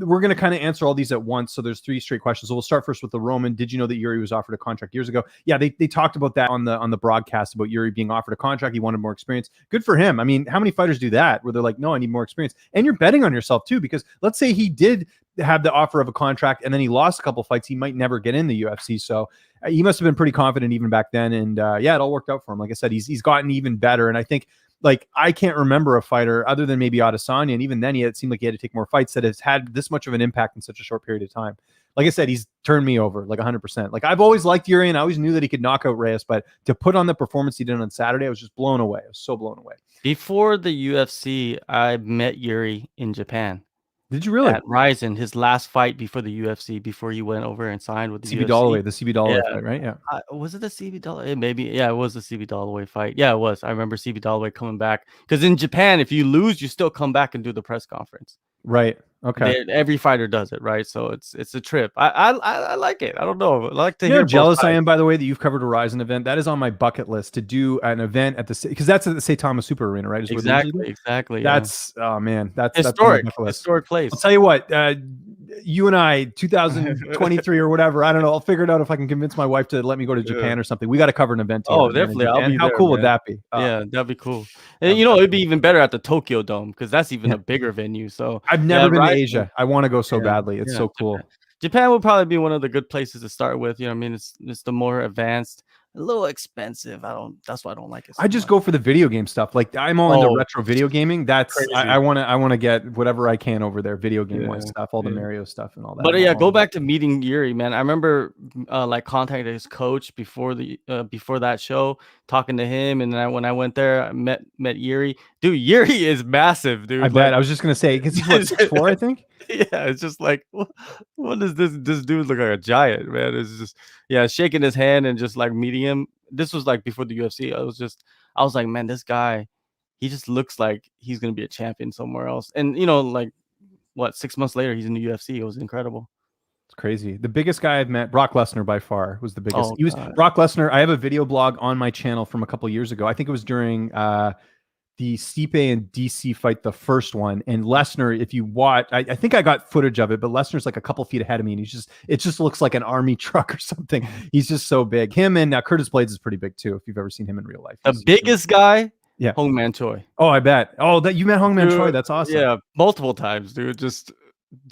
S1: We're going to kind of answer all these at once. So there's 3 straight questions. So we'll start first with the Roman. Did you know that Yuri was offered a contract years ago? Yeah, they talked about that on the broadcast about Yuri being offered a contract. He wanted more experience. Good for him. I mean, how many fighters do that where they're like, no, I need more experience? And you're betting on yourself too, because let's say he did have the offer of a contract and then he lost a couple fights, he might never get in the UFC. So he must have been pretty confident even back then. And yeah, it all worked out for him. Like I said, he's gotten even better. And I think, like, I can't remember a fighter other than maybe Adesanya, and even then it seemed like he had to take more fights, that has had this much of an impact in such a short period of time. Like I said, he's turned me over like 100%. Like, I've always liked Yuri and I always knew that he could knock out Reyes, but to put on the performance he did on Saturday, I was just blown away. I was so blown away.
S2: Before the UFC, I met Yuri in Japan.
S1: Did you really?
S2: At Ryzen, his last fight before the UFC, before he went over and signed with the
S1: CB
S2: UFC.
S1: Dalloway, the CB Dalloway fight, right? Yeah.
S2: Was it the CB Dalloway? Maybe. Yeah, it was the CB Dalloway fight. Yeah, it was. I remember CB Dalloway coming back, because in Japan, if you lose, you still come back and do the press conference.
S1: Right. Okay.
S2: Every fighter does it, right? So it's a trip. I like it. I don't know. I like to hear.
S1: How jealous I am, by the way, that you've covered a Ryzen event. That is on my bucket list, to do an event at the, because that's at the St. Thomas Super Arena, right?
S2: Exactly.
S1: That's oh man, that's
S2: historic place.
S1: I'll tell you what, you and I, 2023 or whatever, I don't know. I'll figure it out if I can convince my wife to let me go to Japan or something. We got to cover an event together.
S2: Oh, definitely. I'll be
S1: How
S2: there,
S1: cool
S2: man.
S1: would that be?
S2: Yeah, that'd be cool. And it'd be even better at the Tokyo Dome, because that's even a bigger venue. So
S1: I've never been to Asia. I want to go so badly. It's so cool.
S2: Japan would probably be one of the good places to start with. You know what I mean? It's the more advanced, a little expensive. That's why I don't like it.
S1: I just go for the video game stuff. Like, I'm all into retro video gaming. That's I want to get whatever I can over there, video game wise stuff, all the Mario stuff and all that.
S2: But yeah, go back to meeting Yuri, man. I remember like contacting his coach before that show, talking to him, and then when I went there, I met Yuri. Dude, Yuri is massive, dude.
S1: I bet. I was just gonna say, because he's what, 6'4", I think.
S2: Yeah, it's just like, what does this dude look like? A giant, man. It's just, yeah, shaking his hand and just like meeting him. This was like before the UFC. I was like, man, this guy, he just looks like he's gonna be a champion somewhere else. And like, what, 6 months later, he's in the UFC. It was incredible.
S1: It's crazy. The biggest guy I've met, Brock Lesnar, by far was the biggest.
S2: Oh,
S1: he was Brock Lesnar. I have a video blog on my channel from a couple years ago. I think it was during the Stipe and DC fight, the first one. And Lesnar, if you watch, I think I got footage of it, but Lesnar's like a couple feet ahead of me, and it just looks like an army truck or something. He's just so big. Him and Curtis Blades is pretty big too, if you've ever seen him in real life.
S2: The biggest guy,
S1: yeah,
S2: Hong Man Choi.
S1: Oh, I bet. Oh, that you met Hong Man Choi. That's awesome.
S2: Yeah, multiple times, dude. Just,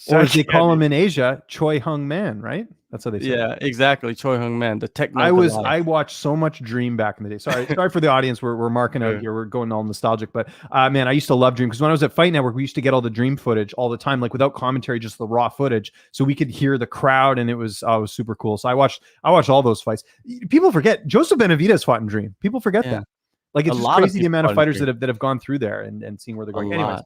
S1: or as they call him in Asia, Choi Hung Man, right? That's how they say
S2: it. Exactly. Choi Hung Man, the techno.
S1: I watched so much Dream back in the day. Sorry for the audience. We're marking out here. We're going all nostalgic, but man, I used to love Dream, because when I was at Fight Network, we used to get all the Dream footage all the time, like without commentary, just the raw footage, so we could hear the crowd, and it was super cool. So I watched all those fights. People forget Joseph Benavidez fought in Dream. People forget that. Like, it's just crazy the amount of fighters that have gone through there and seeing where they're going. Anyways,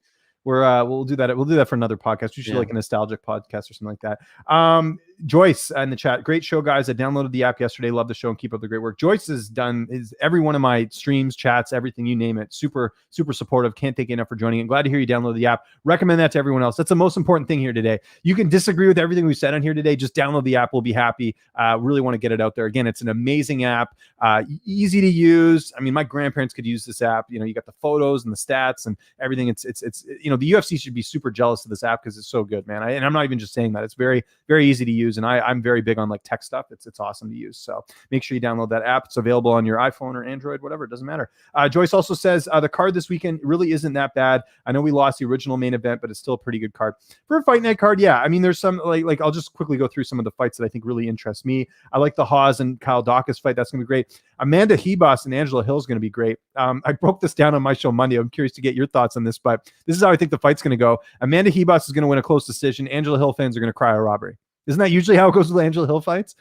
S1: we'll do that. We'll do that for another podcast. We should do like a nostalgic podcast or something like that. Joyce in the chat, great show, guys. I downloaded the app yesterday. Love the show and keep up the great work. Joyce has done every one of my streams, chats, everything, you name it. Super supportive. Can't thank you enough for joining. And glad to hear you download the app. Recommend that to everyone else. That's the most important thing here today. You can disagree with everything we said on here today. Just download the app. We'll be happy. Really want to get it out there. Again, it's an amazing app. Easy to use. I mean, my grandparents could use this app. You got the photos and the stats and everything. It's the UFC should be super jealous of this app, because it's so good, man. And I'm not even just saying that. It's very, very easy to use. And I'm very big on like tech stuff. It's awesome to use. So make sure you download that app. It's available on your iPhone or Android, whatever. It doesn't matter. Joyce also says the card this weekend really isn't that bad. I know we lost the original main event, but it's still a pretty good card for a fight night card. Yeah, I mean, there's some like I'll just quickly go through some of the fights that I think really interest me. I like the Hawes and Kyle Dawkins fight. That's gonna be great. Amanda Hebos and Angela Hill is gonna be great. I broke this down on my show Monday. I'm curious to get your thoughts on this, but this is how I think the fight's gonna go. Amanda Hebos is gonna win a close decision. Angela Hill fans are gonna cry a robbery. Isn't that usually how it goes with Angela Hill fights?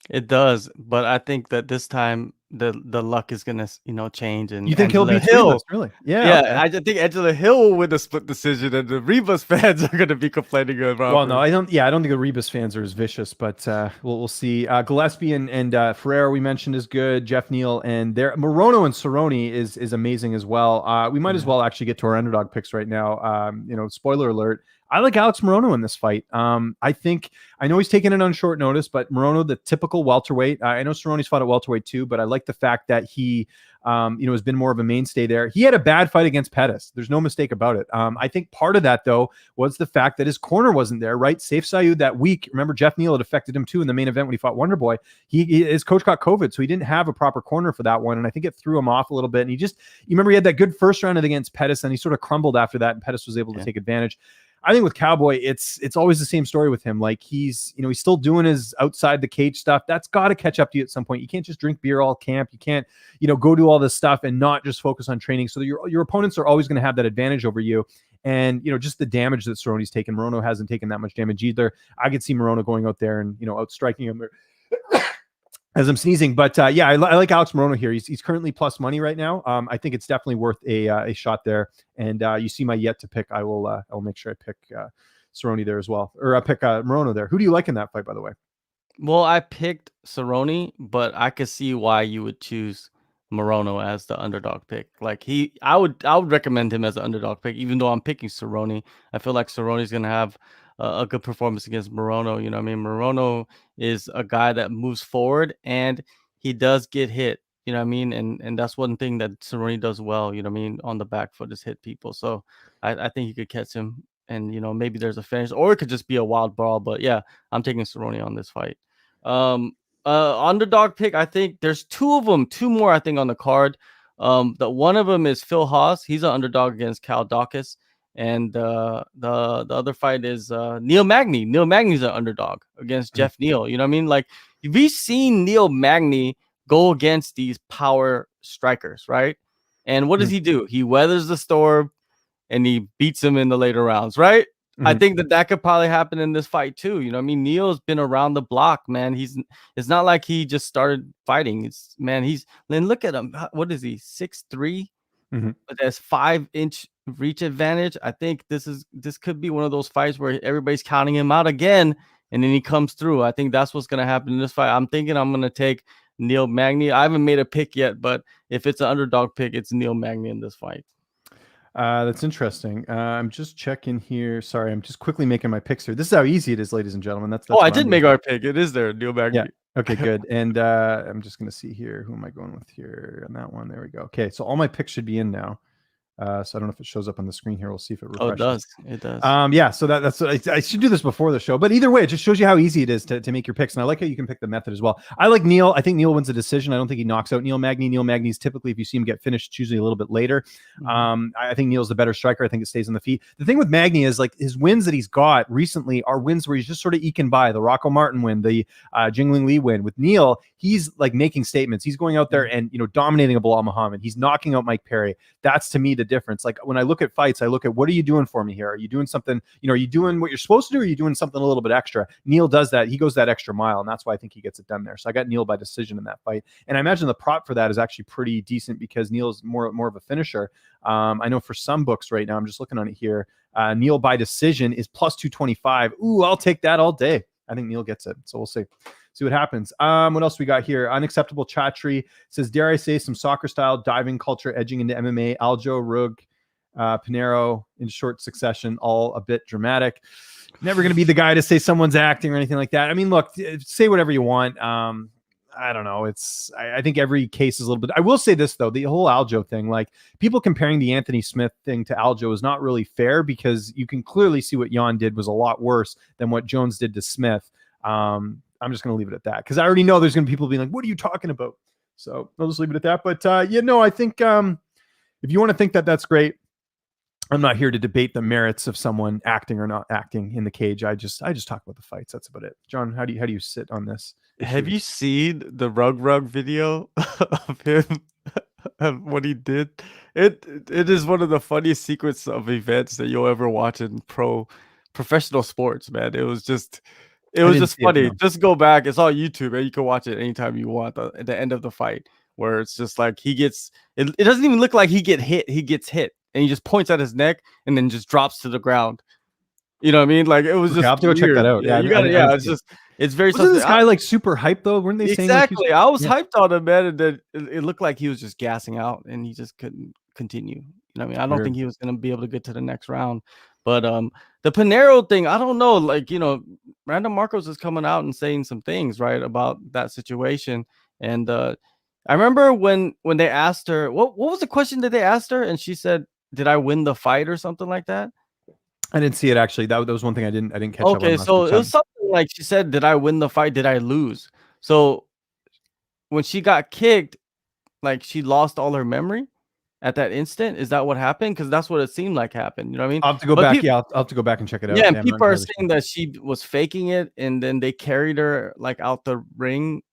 S2: It does, but I think that this time the luck is gonna change. And
S1: you think he'll beat Hill? Really? Yeah.
S2: Okay. I just think Angela Hill will win a split decision, and the Rebus fans are gonna be complaining about.
S1: Well, no, I don't. Yeah, I don't think the Rebus fans are as vicious, but we'll see. Gillespie and Ferrer we mentioned is good. Jeff Neal and Morono and Cerrone is amazing as well. We might as well actually get to our underdog picks right now. Spoiler alert. I like Alex Morono in this fight. I know he's taking it on short notice, but Morono, the typical welterweight. I know Cerrone's fought at welterweight too, but I like the fact that he, has been more of a mainstay there. He had a bad fight against Pettis. There's no mistake about it. I think part of that though was the fact that his corner wasn't there, right? Safe Sayud that week. Remember, Jeff Neal had affected him too in the main event when he fought Wonderboy. His coach got COVID, so he didn't have a proper corner for that one, and I think it threw him off a little bit. And you remember he had that good first round against Pettis, and he sort of crumbled after that, and Pettis was able to take advantage. I think with Cowboy, it's always the same story with him. Like he's still doing his outside the cage stuff. That's got to catch up to you at some point. You can't just drink beer all camp. You can't, go do all this stuff and not just focus on training. So your opponents are always going to have that advantage over you. And, just the damage that Cerrone's taken. Morono hasn't taken that much damage either. I could see Morono going out there and, outstriking him as I'm sneezing. But I like Alex Morono here. He's currently plus money right now. I think it's definitely worth a shot there. And you see my yet to pick. I will make sure I pick Cerrone there as well. Or I pick Morono there. Who do you like in that fight, by the way?
S2: Well, I picked Cerrone, but I could see why you would choose Morono as the underdog pick. Like I would recommend him as an underdog pick, even though I'm picking Cerrone. I feel like Cerrone's gonna have a good performance against Morono. You know what I mean? Morono is a guy that moves forward and he does get hit. You know what I mean? And that's one thing that Cerrone does well. You know what I mean? On the back foot is hit people. So I think you could catch him, and maybe there's a finish, or it could just be a wild brawl. But yeah, I'm taking Cerrone on this fight. Underdog pick, I think there's two more I think on the card. The one of them is Phil Haas. He's an underdog against Cal Dawkins, and the other fight is Neil Magny. Neil Magny's an underdog against Jeff Neal. You know what I mean? Like we've seen Neil Magny go against these power strikers, right? And what does he do? He weathers the storm and he beats him in the later rounds, right? I think that could probably happen in this fight too. You know what I mean? Neil's been around the block, man. It's not like he just started fighting. Then look at him. What is he? 6'3", but there's 5-inch reach advantage. I think this could be one of those fights where everybody's counting him out again, and then he comes through. I think that's what's gonna happen in this fight. I'm thinking I'm gonna take Neil Magny. I haven't made a pick yet, but if it's an underdog pick, it's Neil Magny in this fight.
S1: That's interesting. I'm just checking here. Sorry, I'm just quickly making my picks here. This is how easy it is, ladies and gentlemen. That's
S2: I did make our pick. It is there, Neil Magny.
S1: Yeah. Okay, good. And I'm just going to see here. Who am I going with here on that one? There we go. Okay, so all my picks should be in now. So I don't know if it shows up on the screen here. We'll see if it refreshes.
S2: Oh, it does. It does.
S1: Yeah. So that's I should do this before the show, but either way, it just shows you how easy it is to make your picks. And I like how you can pick the method as well. I like Neil. I think Neil wins a decision. I don't think he knocks out Neil Magny. Neil Magny's typically, if you see him get finished, it's usually a little bit later. I think Neil's the better striker. I think it stays on the feet. The thing with Magny is like his wins that he's got recently are wins where he's just sort of eking by. The Rocco Martin win, the Jingling Lee win. With Neil, he's like making statements. He's going out there and dominating a Bilal Muhammad. He's knocking out Mike Perry. That's to me the difference. Like when I look at fights, I look at what are you doing for me here? Are you doing something, are you doing what you're supposed to do? Or are you doing something a little bit extra? Neil does that. He goes that extra mile, and that's why I think he gets it done there. So I got Neil by decision in that fight. And I imagine the prop for that is actually pretty decent because Neil's more of a finisher. I know for some books right now, I'm just looking on it here, Neil by decision is plus 225. Ooh, I'll take that all day. I think Neil gets it. So we'll see what happens. What else we got here? Unacceptable Chatri says, dare I say some soccer style diving culture edging into MMA, Aljo, Rug, Pinero in short succession, all a bit dramatic. Never going to be the guy to say someone's acting or anything like that. I mean, look, say whatever you want. I don't know. I think every case is a little bit. I will say this though, the whole Aljo thing, like people comparing the Anthony Smith thing to Aljo is not really fair because you can clearly see what Hyon did was a lot worse than what Jones did to Smith. I'm just going to leave it at that because I already know there's going to be people being like, what are you talking about? So I'll just leave it at that. But I think if you want to think that that's great, I'm not here to debate the merits of someone acting or not acting in the cage. I just talk about the fights. That's about it. John, how do you sit on this issue?
S2: Have you seen the Rug video of him of what he did? It is one of the funniest sequence of events that you'll ever watch in professional sports, man. It was just funny. Just go back. It's on YouTube and you can watch it anytime you want at the end of the fight where it's just like he gets it doesn't even look like he gets hit. And he just points at his neck and then just drops to the ground. You know what I mean? Like it was just.
S1: I'll have to go check that out.
S2: Yeah, you got it. It's very.
S1: Wasn't this guy like super hyped though? Weren't they saying
S2: exactly? I was hyped on him, man, and then it looked like he was just gassing out and he just couldn't continue. You know what I mean? I don't think he was going to be able to get to the next round. But the Pinheiro thing, I don't know. Like, Randall Marcos is coming out and saying some things, right, about that situation. And I remember when they asked her, what was the question that they asked her? And she said, "Did I win the fight?" or something like that.
S1: I didn't see it actually. That was one thing I didn't catch up on.
S2: Okay, so it was something like she said, "Did I win the fight? Did I lose?" So when she got kicked, like she lost all her memory at that instant. Is that what happened? Because that's what it seemed like happened. You know what I mean?
S1: I'll have to go back. I'll have to go back and check it out.
S2: Yeah, and people are saying that she was faking it, and then they carried her like out the ring.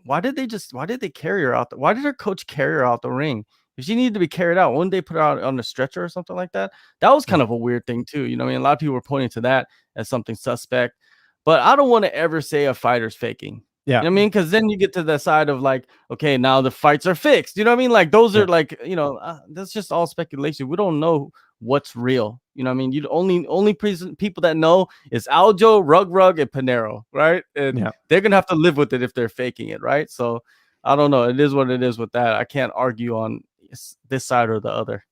S2: Why did they carry her out? Why did her coach carry her out the ring? If she needed to be carried out, wouldn't they put her out on a stretcher or something like that? That was kind of a weird thing too. You know what I mean? A lot of people were pointing to that as something suspect. But I don't want to ever say a fighter's faking.
S1: Yeah.
S2: You know what I mean? Because then you get to the side of like, okay, now the fights are fixed. You know what I mean? Like those are like, that's just all speculation. We don't know what's real. You know what I mean? You only people that know is Aljo, Rug, and Pinheiro, right? And they're gonna have to live with it if they're faking it, right? So I don't know. It is what it is with that. I can't argue on this side or the other.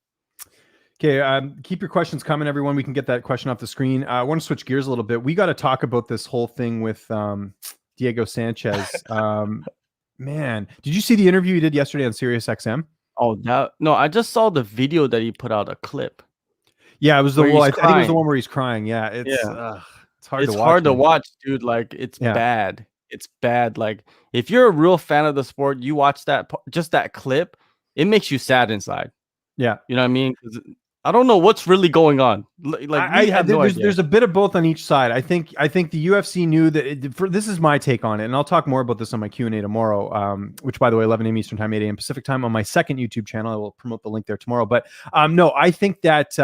S1: Okay, keep your questions coming, everyone. We can get that question off the screen. I want to switch gears a little bit. We got to talk about this whole thing with Diego Sanchez. Man, did you see the interview he did yesterday on Sirius XM?
S2: Oh, no, I just saw the video that he put out, a clip.
S1: Yeah, it was the one. I think it was the one where he's crying. Yeah, it's hard
S2: to watch, dude. Like it's bad. It's bad. Like if you're a real fan of the sport, you watch just that clip, it makes you sad inside.
S1: Yeah,
S2: you know what I mean? 'Cause I don't know what's really going on. Like I have no idea.
S1: There's a bit of both on each side. I think the UFC knew that. This is my take on it, and I'll talk more about this on my Q&A tomorrow. Which, by the way, 11 a.m. Eastern time, 8 a.m. Pacific time on my second YouTube channel. I will promote the link there tomorrow. But no, I think that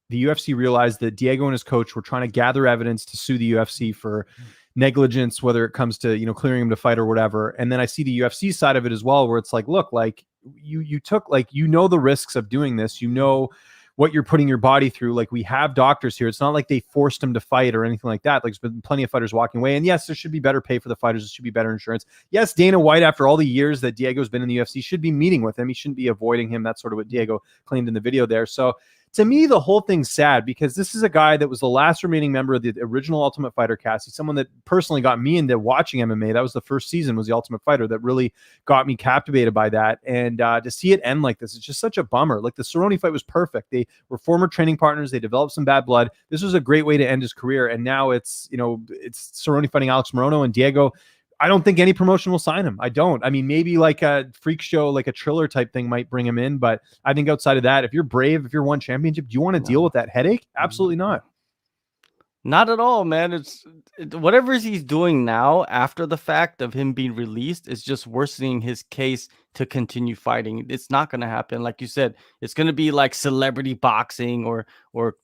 S1: the UFC realized that Diego and his coach were trying to gather evidence to sue the UFC for negligence, whether it comes to clearing him to fight or whatever. And then I see the UFC side of it as well, where it's like, look, like you took the risks of doing this, what you're putting your body through. Like we have doctors here. It's not like they forced him to fight or anything like that. Like there's been plenty of fighters walking away. And yes, there should be better pay for the fighters. There should be better insurance. Yes, Dana White, after all the years that Diego's been in the UFC, should be meeting with him. He shouldn't be avoiding him. That's sort of what Diego claimed in the video there. So to me, the whole thing's sad because this is a guy that was the last remaining member of the original Ultimate Fighter cast. He's someone that personally got me into watching MMA. That was the first season, was the Ultimate Fighter, that really got me captivated by that. And to see it end like this, it's just such a bummer. Like the Cerrone fight was perfect. They were former training partners. They developed some bad blood. This was a great way to end his career. And now it's Cerrone fighting Alex Morono, and Diego, I don't think any promotion will sign him. I don't. I mean, maybe like a freak show, like a Triller type thing might bring him in. But I think outside of that, if you're brave, if you're one championship, do you want to deal with that headache? Absolutely not.
S2: Not at all, man. Whatever he's doing now after the fact of him being released is just worsening his case to continue fighting. It's not going to happen. Like you said, it's going to be like celebrity boxing or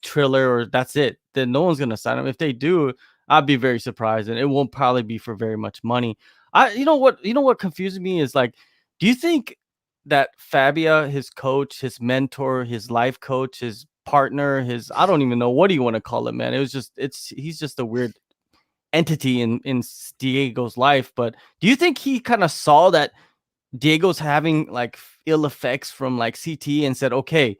S2: Triller, or that's it. Then no one's going to sign him. If they do, I'd be very surprised, and it won't probably be for very much money. You know what confuses me is, like, do you think that Fabia, his coach, his mentor, his life coach, his partner, I don't even know, what do you want to call it, man? He's just a weird entity in Diego's life. But do you think he kind of saw that Diego's having like ill effects from like CT and said, okay,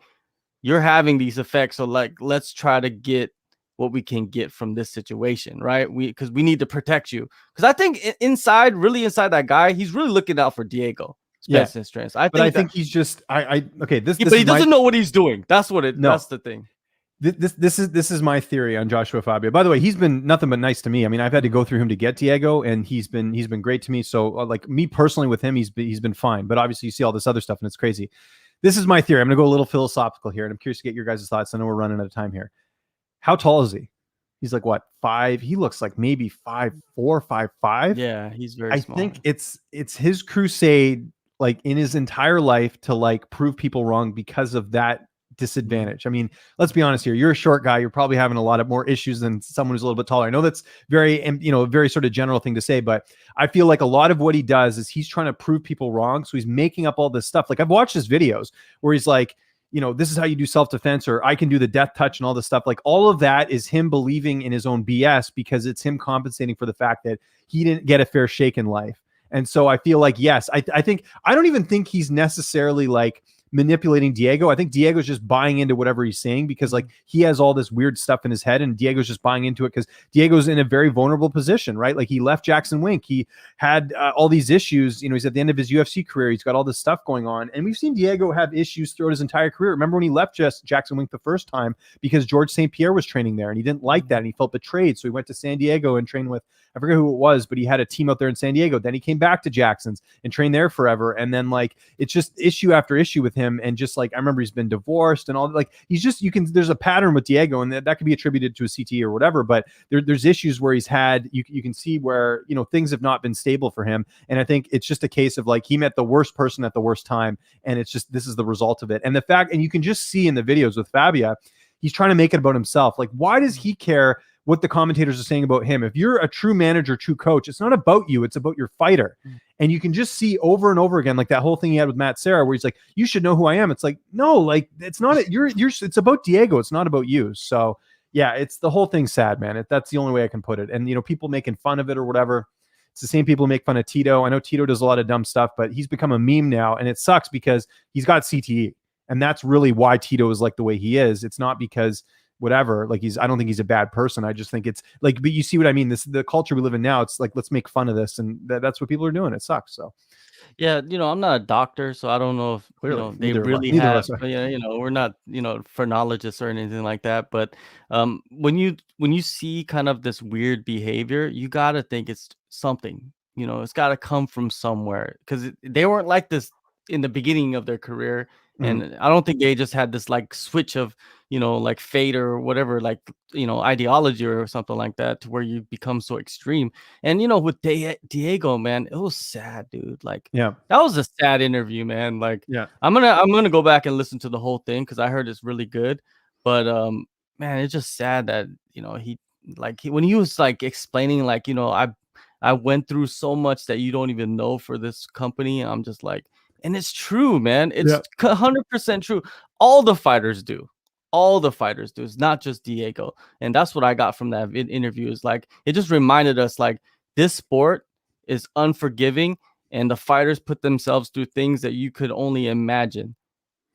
S2: you're having these effects, so like let's try to get what we can get from this situation, right? Because we need to protect you. Because I think inside that guy, he's really looking out for Diego. Best strengths. I think
S1: he's just okay. But
S2: he doesn't know what he's doing. That's the thing.
S1: This is my theory on Joshua Fabia. By the way, he's been nothing but nice to me. I mean, I've had to go through him to get Diego, and he's been great to me. So like me personally with him, he's been fine. But obviously you see all this other stuff and it's crazy. This is my theory. I'm gonna go a little philosophical here, and I'm curious to get your guys' thoughts. I know we're running out of time here. How tall is he? He's like what, 5? He looks like maybe 5'4", 5'5".
S2: Yeah, he's very small.
S1: I think it's his crusade, like in his entire life, to like prove people wrong because of that disadvantage. I mean, let's be honest here. You're a short guy. You're probably having a lot of more issues than someone who's a little bit taller. I know that's very, very sort of general thing to say, but I feel like a lot of what he does is he's trying to prove people wrong. So he's making up all this stuff. Like I've watched his videos where he's like, this is how you do self-defense, or I can do the death touch and all this stuff. Like all of that is him believing in his own BS because it's him compensating for the fact that he didn't get a fair shake in life. And so I feel like, yes, I don't even think he's necessarily like manipulating Diego. I think Diego's just buying into whatever he's saying because like he has all this weird stuff in his head, and Diego's just buying into it because Diego's in a very vulnerable position, right? Like he left Jackson Wink. He had all these issues. You know, he's at the end of his UFC career. He's got all this stuff going on, and we've seen Diego have issues throughout his entire career. Remember when he left Jackson Wink the first time because George St. Pierre was training there, and he didn't like that, and he felt betrayed. So he went to San Diego and trained with, I forget who it was, but he had a team out there in San Diego. Then he came back to Jackson's and trained there forever. And then like, it's just issue after issue with him. And just like, I remember he's been divorced and all, like he's just, there's a pattern with Diego, and that could be attributed to a CTE or whatever, but there's issues where he's had, you can see where, you know, things have not been stable for him. And I think it's just a case of like, he met the worst person at the worst time. And it's just, this is the result of it. And the fact, and you can just see in the videos with Fabia, he's trying to make it about himself. Like, why does he care what the commentators are saying about him? If you're a true manager, true coach, it's not about you, it's about your fighter. And you can just see over and over again, like that whole thing he had with Matt Serra, where he's like, you should know who I am. It's like, no, like it's not, it's about Diego. It's not about you. So yeah, it's the whole thing's sad, man. That's the only way I can put it. And, you know, people making fun of it or whatever. It's the same people who make fun of Tito. I know Tito does a lot of dumb stuff, but he's become a meme now, and it sucks because he's got CTE. And that's really why Tito is like the way he is. It's not because whatever, like I don't think he's a bad person. I just think it's like, but you see what I mean? The culture we live in now, it's like, let's make fun of this. And that's what people are doing. It sucks. So
S2: Yeah, you know, I'm not a doctor, so I don't know if you know they really have. Yeah, you know, we're not, you know, phrenologists or anything like that. But when you see kind of this weird behavior, you gotta think it's something. You know, it's got to come from somewhere, because they weren't like this in the beginning of their career. And I don't think they just had this like switch of, you know, like fate or whatever, like, you know, ideology or something like that, to where you become so extreme. And, you know, with Diego, man, it was sad, dude. Like,
S1: yeah,
S2: that was a sad interview, man. Like,
S1: yeah,
S2: I'm gonna go back and listen to the whole thing, because I heard it's really good. But man, it's just sad that, you know, when he was like explaining, like, you know, I went through so much that you don't even know for this company. I'm just like, and it's true, man. It's 100% true. All the fighters do. All the fighters do. It's not just Diego. And that's what I got from that interview, is like, it just reminded us, like, this sport is unforgiving, and the fighters put themselves through things that you could only imagine.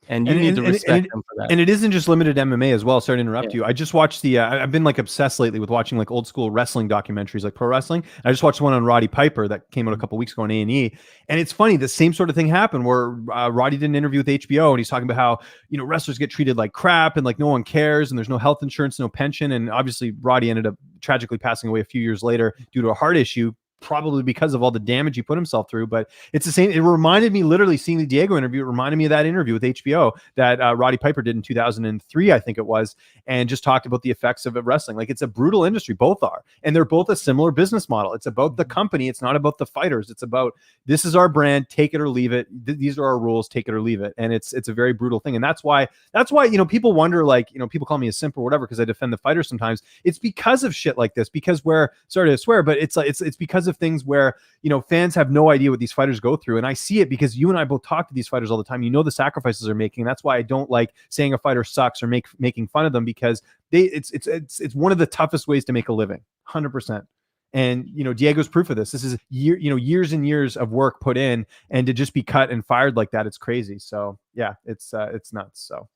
S2: And you need to respect them for that.
S1: And it isn't just limited to MMA as well. Sorry to interrupt you. I just watched I've been like obsessed lately with watching like old school wrestling documentaries, like pro wrestling. I just watched one on Roddy Piper that came out a couple weeks ago on A&E. And it's funny, the same sort of thing happened where Roddy did an interview with HBO, and he's talking about how, you know, wrestlers get treated like crap and like no one cares, and there's no health insurance, no pension. And obviously Roddy ended up tragically passing away a few years later due to a heart issue, probably because of all the damage he put himself through. But it's the same. It reminded me, literally seeing the Diego interview, it reminded me of that interview with HBO that Roddy Piper did in 2003, I think it was, and just talked about the effects of wrestling. Like, it's a brutal industry. Both are. And they're both a similar business model. It's about the company. It's not about the fighters. It's about, this is our brand, take it or leave it. These are our rules, take it or leave it. And it's a very brutal thing. And that's why, you know, people wonder, like, you know, people call me a simp or whatever because I defend the fighters sometimes. It's because of shit like this, because sorry to swear, but it's because of things where, you know, fans have no idea what these fighters go through. And I see it because you and I both talk to these fighters all the time. You know, the sacrifices they're making. That's why I don't like saying a fighter sucks or making fun of them, because it's one of the toughest ways to make a living, 100%. And, you know, Diego's proof of this. This is years and years of work put in, and to just be cut and fired like that, it's crazy. So yeah, it's nuts. So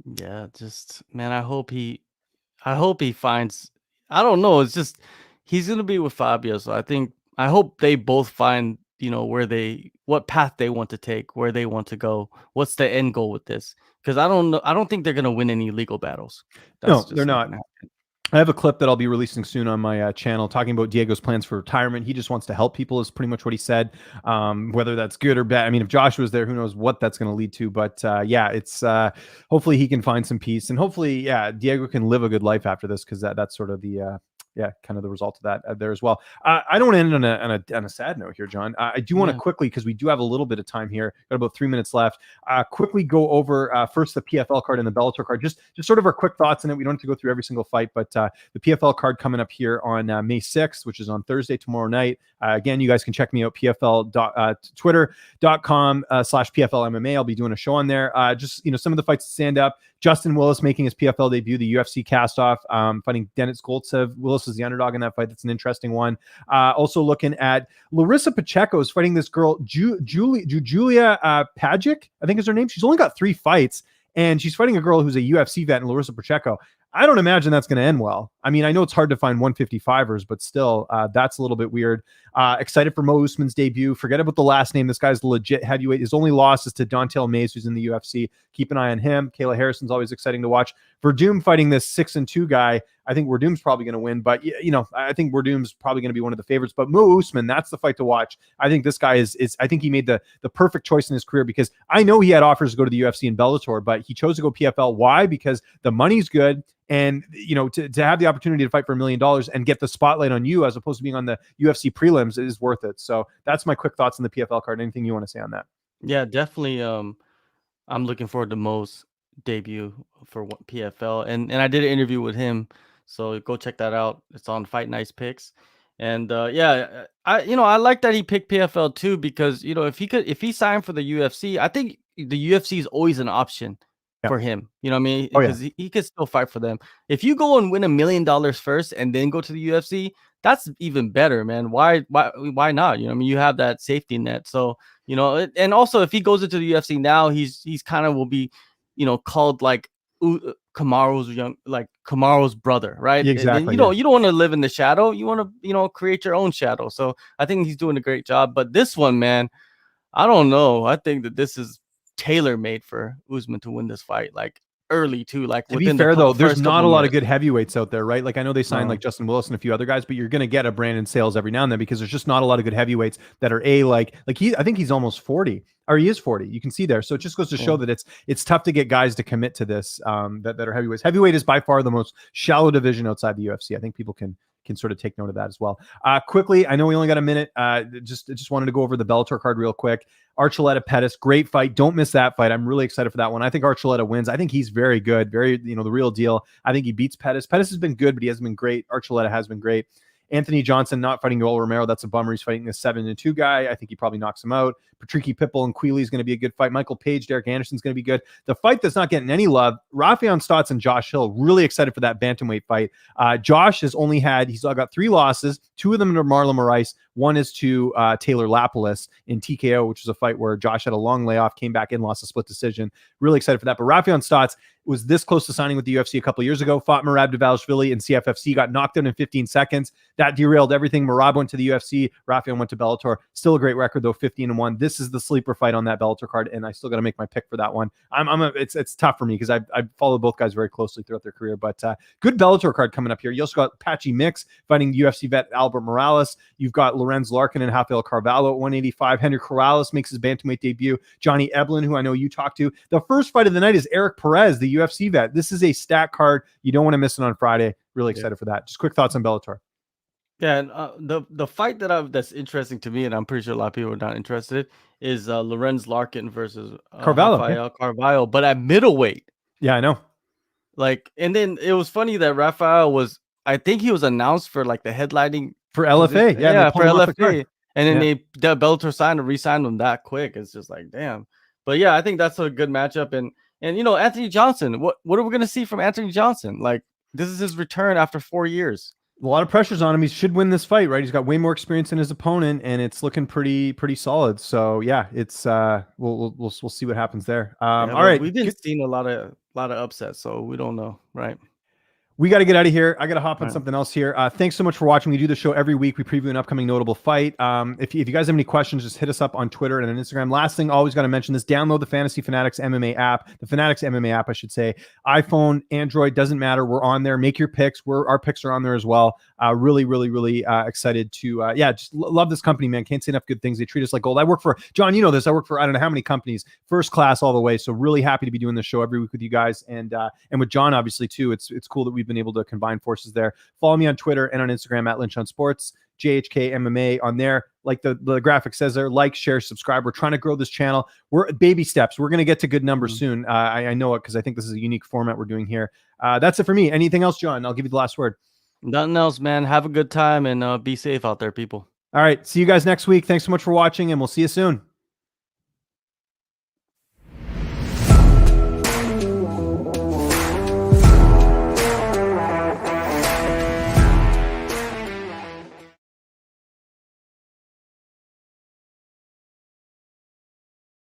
S2: yeah, just, man, I hope he finds, I don't know, it's just, he's gonna be with Fabio, so I hope they both find, you know, what path they want to take, where they want to go, what's the end goal with this. Because I don't think they're gonna win any legal battles.
S1: No, they're not. I have a clip that I'll be releasing soon on my channel talking about Diego's plans for retirement. He just wants to help people, is pretty much what he said. Whether that's good or bad, I mean, if Josh was there, who knows what that's going to lead to. But yeah, it's hopefully he can find some peace, and hopefully, yeah, Diego can live a good life after this, because that's sort of the kind of the result of that there as well. I don't end on a sad note here, John. I do want to quickly, because we do have a little bit of time here, got about 3 minutes left, quickly go over first the PFL card and the Bellator card, just sort of our quick thoughts on it. We don't have to go through every single fight, but the PFL card coming up here on May 6th, which is on Thursday, tomorrow night. Again, you guys can check me out, twitter.com/PFLMMA. I'll be doing a show on there. Just, you know, some of the fights that stand up. Justin Willis making his PFL debut, the UFC cast-off, fighting Denis Goltsev. Willis Morales is the underdog in that fight. That's an interesting one. Also looking at Larissa Pacheco is fighting this girl, Julia Pajic, I think is her name. She's only got 3 fights, and she's fighting a girl who's a UFC vet, and Larissa Pacheco. I don't imagine that's going to end well. I mean, I know it's hard to find 155ers, but still, that's a little bit weird. Excited for Mo Usman's debut. Forget about the last name. This guy's legit heavyweight. His only loss is to Dontel Mays, who's in the UFC. Keep an eye on him. Kayla Harrison's always exciting to watch. Verdum fighting this 6-2 guy. I think Verdum's probably going to win, but I think Verdum's probably going to be one of the favorites. But Mo Usman, that's the fight to watch. I think this guy is I think he made the perfect choice in his career, because I know he had offers to go to the UFC and Bellator, but he chose to go PFL. Why? Because the money's good. And, to have the opportunity to fight for $1 million and get the spotlight on you as opposed to being on the UFC prelims is worth it. So that's my quick thoughts on the PFL card. Anything you want to say on that?
S2: Yeah, definitely. I'm looking forward to Mo's debut for PFL, and I did an interview with him, so go check that out. It's on Fight Nice Picks, and I like that he picked PFL too, because if he signed for the UFC, I think the UFC is always an option for him. You know what I mean? Because he could still fight for them. If you go and win $1 million first and then go to the UFC, that's even better, man. Why not? You know what I mean? You have that safety net. So, and also if he goes into the UFC now, he's kind of will be, called like Kamaru's brother, right?
S1: Exactly.
S2: And you don't want to live in the shadow. You want to, create your own shadow. So I think he's doing a great job. But this one, man, I don't know. I think that this is tailor-made for Usman to win this fight, like early too. Like,
S1: to be fair though, there's not a lot of good heavyweights out there, right? Like I know they signed like Justin Willis and a few other guys, but you're going to get a Brandon Sales every now and then, because there's just not a lot of good heavyweights that are I think he's almost 40, or he is 40. You can see there. So it just goes to show that it's tough to get guys to commit to this that are heavyweights. Heavyweight is by far the most shallow division outside the UFC. I think people can sort of take note of that as well. Quickly, I know we only got a minute. Just wanted to go over the Bellator card real quick. Archuleta Pettis, great fight. Don't miss that fight. I'm really excited for that one. I think Archuleta wins. I think he's very good, very, the real deal. I think he beats Pettis. Pettis has been good, but he hasn't been great. Archuleta has been great. Anthony Johnson not fighting Yoel Romero. That's a bummer. He's fighting a 7-2 guy. I think he probably knocks him out. Patricky Pitbull and Quealy is going to be a good fight. Michael Page, Derek Anderson is going to be good. The fight that's not getting any love, Rafion Stotts and Josh Hill. Really excited for that bantamweight fight. Josh he's got 3 losses. 2 of them are Marlon Moraes. One is to Taylor Lapalus in TKO, which was a fight where Josh had a long layoff, came back in, lost a split decision. Really excited for that. But Rafion Stotts was this close to signing with the UFC a couple of years ago. Fought Merab Dvalishvili in CFFC, got knocked out in 15 seconds. That derailed everything. Merab went to the UFC. Rafion went to Bellator. Still a great record though, 15-1. This is the sleeper fight on that Bellator card, and I still got to make my pick for that one. It's tough for me because I followed both guys very closely throughout their career, but good Bellator card coming up here. You also got Patchy Mix fighting UFC vet Albert Morales. You've got Lorenz Larkin and Rafael Carvalho at 185. Henry Corrales makes his bantamweight debut. Johnny Eblin, who I know you talked to. The first fight of the night is Eric Perez, the UFC vet. This is a stat card. You don't want to miss it on Friday. Really excited for that. Just quick thoughts on Bellator.
S2: Yeah, and the fight that's interesting to me, and I'm pretty sure a lot of people are not interested, is Lorenz Larkin versus
S1: Carvalho,
S2: Rafael Carvalho, but at middleweight.
S1: Yeah, I know.
S2: Like, and then it was funny that Rafael I think he was announced for like the headlining
S1: for LFA.
S2: Yeah, for LFA. And then Bellator re-signed him that quick. It's just like, damn. But yeah, I think that's a good matchup. And Anthony Johnson, what are we gonna see from Anthony Johnson? Like, this is his return after 4 years.
S1: A lot of pressures on him. He should win this fight, right? He's got way more experience than his opponent, and it's looking pretty solid. So yeah, it's we'll see what happens there. All right,
S2: we've been seeing a lot of upsets, so we don't know, right?
S1: We got to get out of here. I got to hop on something else here. Thanks so much for watching. We do the show every week. We preview an upcoming notable fight. If you guys have any questions, just hit us up on Twitter and on Instagram. Last thing, always got to mention this. Download the Fantasy Fanatics MMA app. The Fanatics MMA app, I should say. iPhone, Android, doesn't matter. We're on there. Make your picks. Our picks are on there as well. Really excited to, just love this company, man. Can't say enough good things. They treat us like gold. I work for, John, you know this. I work for, I don't know how many companies, first class all the way. So really happy to be doing this show every week with you guys. And with John, obviously, too. It's cool that we've been able to combine forces there. Follow me on Twitter and on Instagram at Lynch on Sports, JHK MMA on there. Like the graphic says there, like, share, subscribe. We're trying to grow this channel. We're baby steps. We're going to get to good numbers soon. I know it because I think this is a unique format we're doing here. That's it for me. Anything else, John? I'll give you the last word.
S2: Nothing else, man. Have a good time and be safe out there, people.
S1: All right. See you guys next week. Thanks so much for watching, and we'll see you soon.